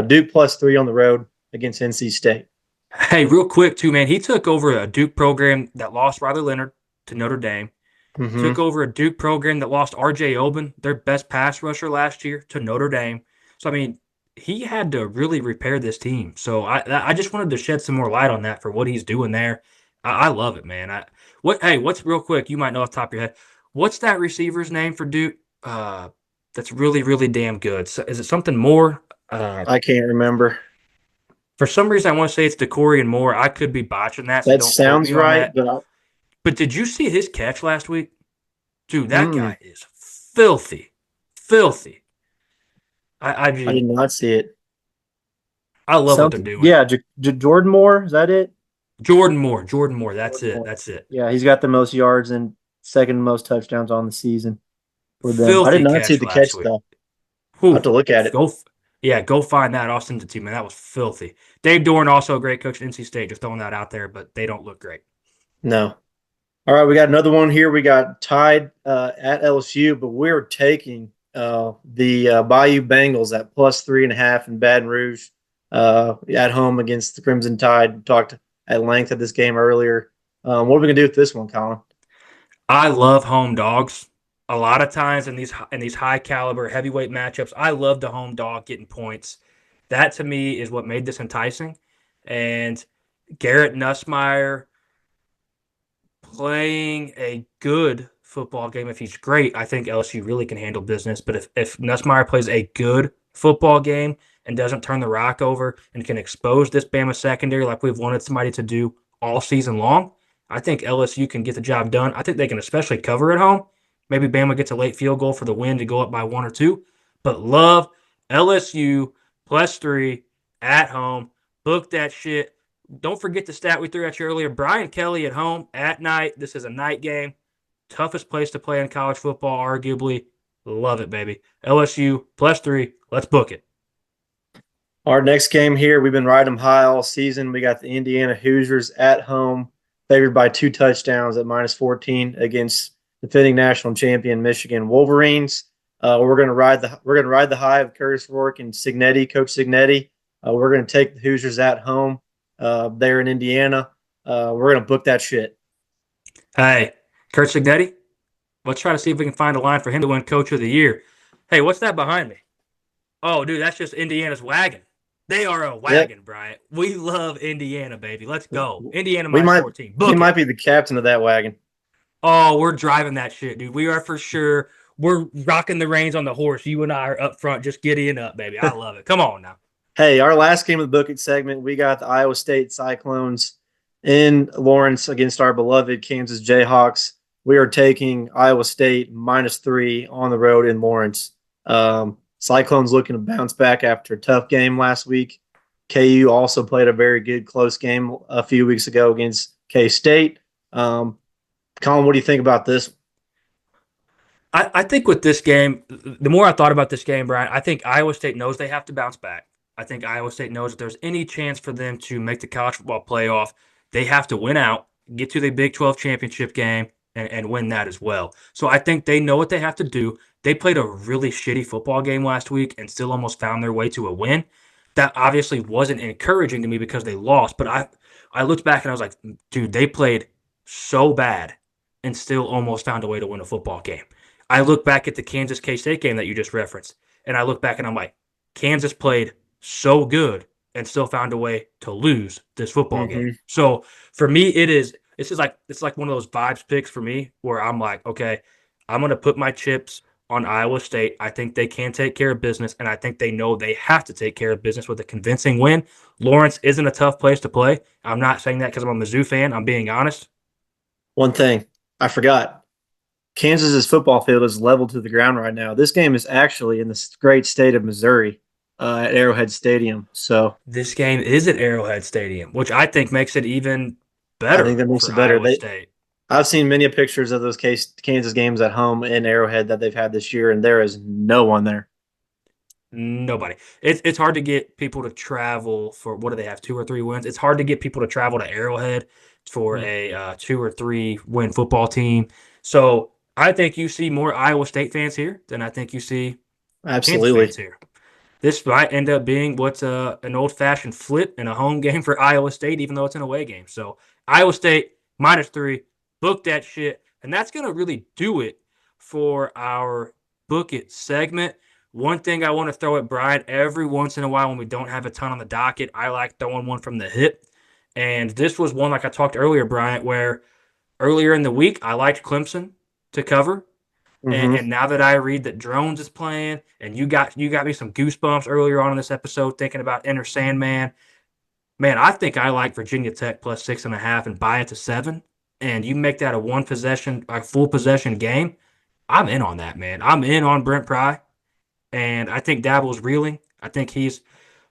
Duke plus 3 on the road against NC State. Hey, real quick too, man. He took over a Duke program that lost Riley Leonard to Notre Dame. Mm-hmm. Took over a Duke program that lost R.J. Oben, their best pass rusher last year, to Notre Dame. So I mean, he had to really repair this team. So I just wanted to shed some more light on that for what he's doing there. I love it, man. What's real quick? You might know off the top of your head. What's that receiver's name for Duke? That's really, really damn good. So is it something more? I can't remember. For some reason, I want to say it's DeCorian Moore. I could be botching that. So That sounds right, but did you see his catch last week? Dude, that guy is filthy. Filthy. I did not see it. I love what they're doing. Yeah, Jordan Moore, is that it? Jordan Moore. Jordan Moore. That's Jordan it. Moore. That's it. Yeah, he's got the most yards and second most touchdowns on the season for them. I did Filthy not see catch the last catch week. though. I have Whew. to look at it. Go, yeah, go find that. I'll send it to you, man. That was filthy. Dave Doran, also a great coach at NC State. Just throwing that out there, but they don't look great. No. All right, we got another one here. We got tied at LSU, but we're taking the Bayou Bengals at plus 3.5 in Baton Rouge at home against the Crimson Tide. We talked at length of this game earlier. What are we gonna do with this one, Colin? I love home dogs. A lot of times in these high caliber heavyweight matchups, I love the home dog getting points. That to me is what made this enticing. And Garrett Nussmeier playing a good football game. If he's great, I think LSU really can handle business. But if Nussmeier plays a good football game and doesn't turn the rock over and can expose this Bama secondary like we've wanted somebody to do all season long, I think LSU can get the job done. I think they can especially cover at home. Maybe Bama gets a late field goal for the win to go up by 1 or 2. But love LSU +3 at home. Book that shit. Don't forget the stat we threw at you earlier. Brian Kelly at home at night. This is a night game. Toughest place to play in college football, arguably. Love it, baby. LSU +3. Let's book it. Our next game here, we've been riding them high all season. We got the Indiana Hoosiers at home, favored by 2 touchdowns at -14 against defending national champion Michigan Wolverines. We're gonna ride the high of Curtis Rourke and Signetti, Coach Signetti. We're gonna take the Hoosiers at home there in Indiana. We're gonna book that shit. Hey, Kurt Signetti, let's try to see if we can find a line for him to win Coach of the Year. Hey, what's that behind me? Oh, dude, that's just Indiana's wagon. They are a Yep. wagon, Bryant. We love Indiana, baby. Let's go. Indiana We minus might 14. he Book might it. be the captain of that wagon. Oh, we're driving that shit, dude. We are for sure. We're rocking the reins on the horse. You and I are up front, just giddying up, baby. I love it. Come on now. Hey, our last game of the Book It segment, we got the Iowa State Cyclones in Lawrence against our beloved Kansas Jayhawks. We are taking Iowa State -3 on the road in Lawrence. Cyclones looking to bounce back after a tough game last week. KU also played a very good close game a few weeks ago against K State. Colin, what do you think about this? I think with this game, the more I thought about this game, Brian, I think Iowa State knows they have to bounce back. I think Iowa State knows if there's any chance for them to make the college football playoff, they have to win out, get to the Big 12 championship game, and win that as well. So I think they know what they have to do. They played a really shitty football game last week and still almost found their way to a win. That obviously wasn't encouraging to me because they lost, but I looked back and I was like, dude, they played so bad and still almost found a way to win a football game. I look back at the Kansas K-State game that you just referenced, and I look back and I'm like, Kansas played so good and still found a way to lose this football game. Mm-hmm. So for me, it's like one of those vibes picks for me where I'm like, okay, I'm gonna put my chips on Iowa State. I think they can take care of business, and I think they know they have to take care of business with a convincing win. Lawrence isn't a tough place to play. I'm not saying that because I'm a Mizzou fan. I'm being honest. One thing I forgot. Kansas's football field is leveled to the ground right now. This game is actually in the great state of Missouri at Arrowhead Stadium. So This game is at Arrowhead Stadium, which I think makes it even I think better that makes for it better. Iowa State. I've seen many pictures of those Kansas games at home in Arrowhead that they've had this year, and there is no one there. Nobody. It's hard to get people to travel for what do they have 2 or 3 wins? It's hard to get people to travel to Arrowhead for a 2 or 3 win football team. So I think you see more Iowa State fans here than I think you see Kansas Absolutely. fans here. This might end up being what's an old-fashioned flip in a home game for Iowa State, even though it's an away game. So Iowa State -3, book that shit. And that's going to really do it for our Book It segment. One thing I want to throw at Brian every once in a while when we don't have a ton on the docket, I like throwing one from the hip. And this was one, like I talked earlier, Bryant, where earlier in the week I liked Clemson to cover. And, Mm-hmm. and now that I read that Drones is playing, and you got me some goosebumps earlier on in this episode thinking about Enter Sandman. Man, I think I like Virginia Tech +6.5 and buy it to 7. And you make that a one possession, a full possession game. I'm in on that, man. I'm in on Brent Pry, and I think Dabble's reeling. I think he's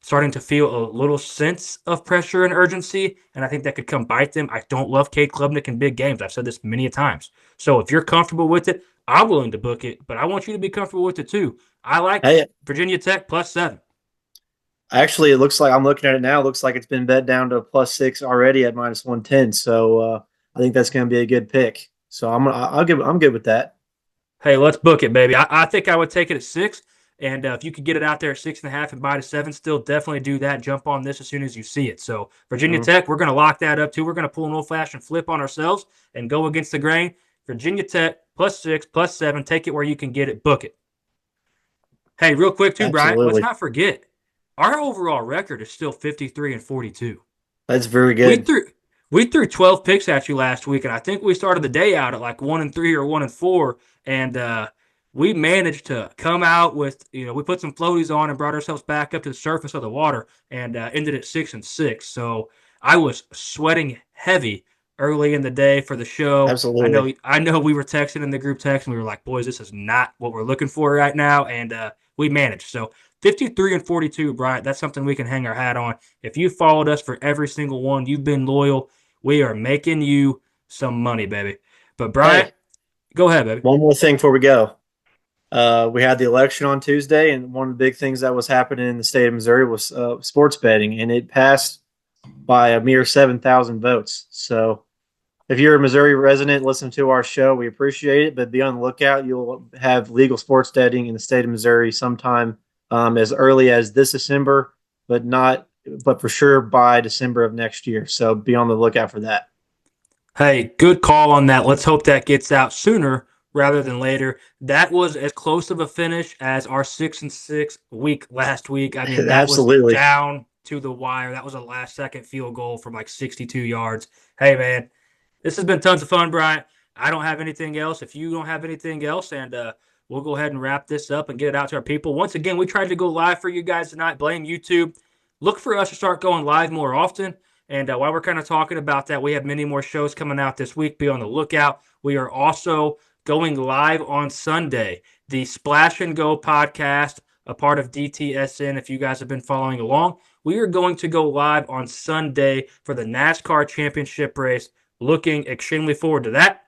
starting to feel a little sense of pressure and urgency, and I think that could come bite them. I don't love Cade Klubnik in big games. I've said this many a times. So if you're comfortable with it, I'm willing to book it, but I want you to be comfortable with it too. I like Hey, Virginia Tech +7. actually, it looks like I'm looking at it now. It looks like it's been bet down to +6 already at -110. So I think that's going to be a good pick. So I'm good with that. Hey, let's book it, baby. I think I would take it at 6. And if you could get it out there at 6.5 and buy to 7, still definitely do that. Jump on this as soon as you see it. So Virginia Tech, we're going to lock that up too. We're going to pull an old-fashioned flip on ourselves and go against the grain. Virginia Tech +6, +7. Take it where you can get it. Book it. Hey, real quick too, Bryant. Let's Absolutely, not forget our overall record is still 53-42. that's very We good. threw we threw 12 picks at you last week, and I think we started the day out at like 1-3 or 1-4, and we managed to come out with we put some floaties on and brought ourselves back up to the surface of the water, and ended at 6-6. So I was sweating heavy early in the day for the show. Absolutely. I know we were texting in the group text, and we were like, boys, this is not what we're looking for right now, and we managed. So 53-42, Bryant. That's something we can hang our hat on. If you followed us for every single one, you've been loyal. We are making you some money, baby. But Bryant, Hey, go ahead, baby. one more thing before we go. We had the election on Tuesday, and one of the big things that was happening in the state of Missouri was sports betting, and it passed by a mere 7,000 votes. So if you're a Missouri resident, listen to our show. We appreciate it, but be on the lookout. You'll have legal sports betting in the state of Missouri sometime as early as this December, but for sure by December of next year. So be on the lookout for that. Hey, good call on that. Let's hope that gets out sooner rather than later. That was as close of a finish as our 6-6 week last week. I mean, that was Absolutely. down to the wire. That was a last-second field goal from like 62 yards. Hey, man, this has been tons of fun, Bryant. I don't have anything else. If you don't have anything else, and we'll go ahead and wrap this up and get it out to our people. Once again, we tried to go live for you guys tonight. Blame YouTube. Look for us to start going live more often. And while we're kind of talking about that, we have many more shows coming out this week. Be on the lookout. We are also going live on Sunday. The Splash and Go podcast, a part of DTSN, if you guys have been following along. We are going to go live on Sunday for the NASCAR championship race. Looking extremely forward to that.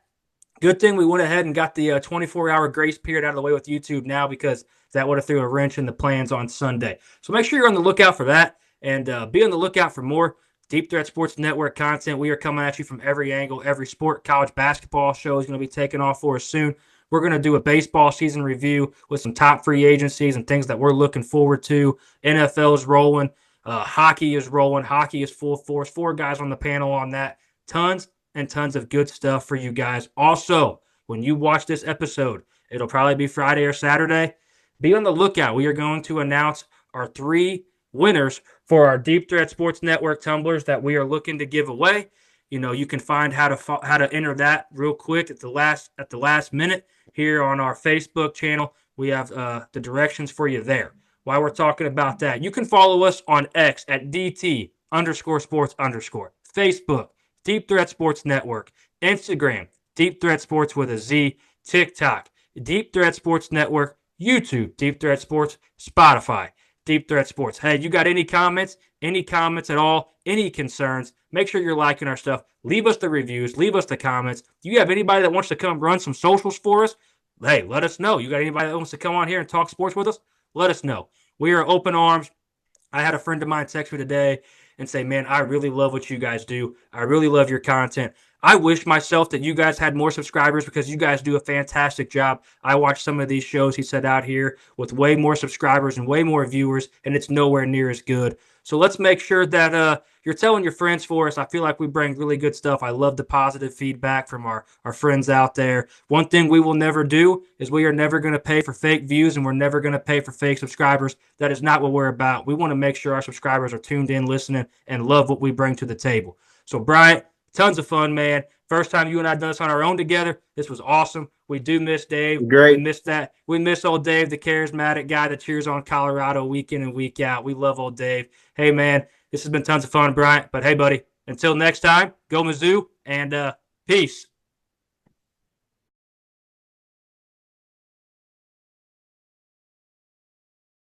Good thing we went ahead and got the 24-hour grace period out of the way with YouTube now, because that would have threw a wrench in the plans on Sunday. So make sure you're on the lookout for that, and be on the lookout for more Deep Threat Sports Network content. We are coming at you from every angle, every sport. College basketball show is going to be taking off for us soon. We're going to do a baseball season review with some top free agencies and things that we're looking forward to. NFL is rolling. Hockey is rolling. Hockey is full force. 4 guys on the panel on that. Tons and tons of good stuff for you guys. Also, when you watch this episode, it'll probably be Friday or Saturday. Be on the lookout. We are going to announce our 3 winners for our Deep Threat Sports Network tumblers that we are looking to give away. You can find how to enter that real quick at the last minute here on our Facebook channel. We have the directions for you there. While we're talking about that, you can follow us on X at DT_sports_. Facebook, Deep Threat Sports Network. Instagram, Deep Threat Sports with a Z. TikTok, Deep Threat Sports Network. YouTube, Deep Threat Sports. Spotify, Deep Threat Sports. Hey, you got any comments at all, any concerns, make sure you're liking our stuff. Leave us the reviews. Leave us the comments. Do you have anybody that wants to come run some socials for us? Hey, let us know. You got anybody that wants to come on here and talk sports with us? Let us know. We are open arms. I had a friend of mine text me today and say, man, I really love what you guys do. I really love your content. I wish myself that you guys had more subscribers, because you guys do a fantastic job. I watch some of these shows he said out here with way more subscribers and way more viewers, and it's nowhere near as good. So let's make sure that you're telling your friends for us. I feel like we bring really good stuff. I love the positive feedback from our friends out there. One thing we will never do is we are never going to pay for fake views, and we're never going to pay for fake subscribers. That is not what we're about. We want to make sure our subscribers are tuned in, listening, and love what we bring to the table. So, Bryant, tons of fun, man. First time you and I done this on our own together. This was awesome. We do miss Dave. Great. We miss that. We miss old Dave, the charismatic guy that cheers on Colorado week in and week out. We love old Dave. Hey, man, this has been tons of fun, Bryant. But hey, buddy, until next time, go Mizzou, and peace.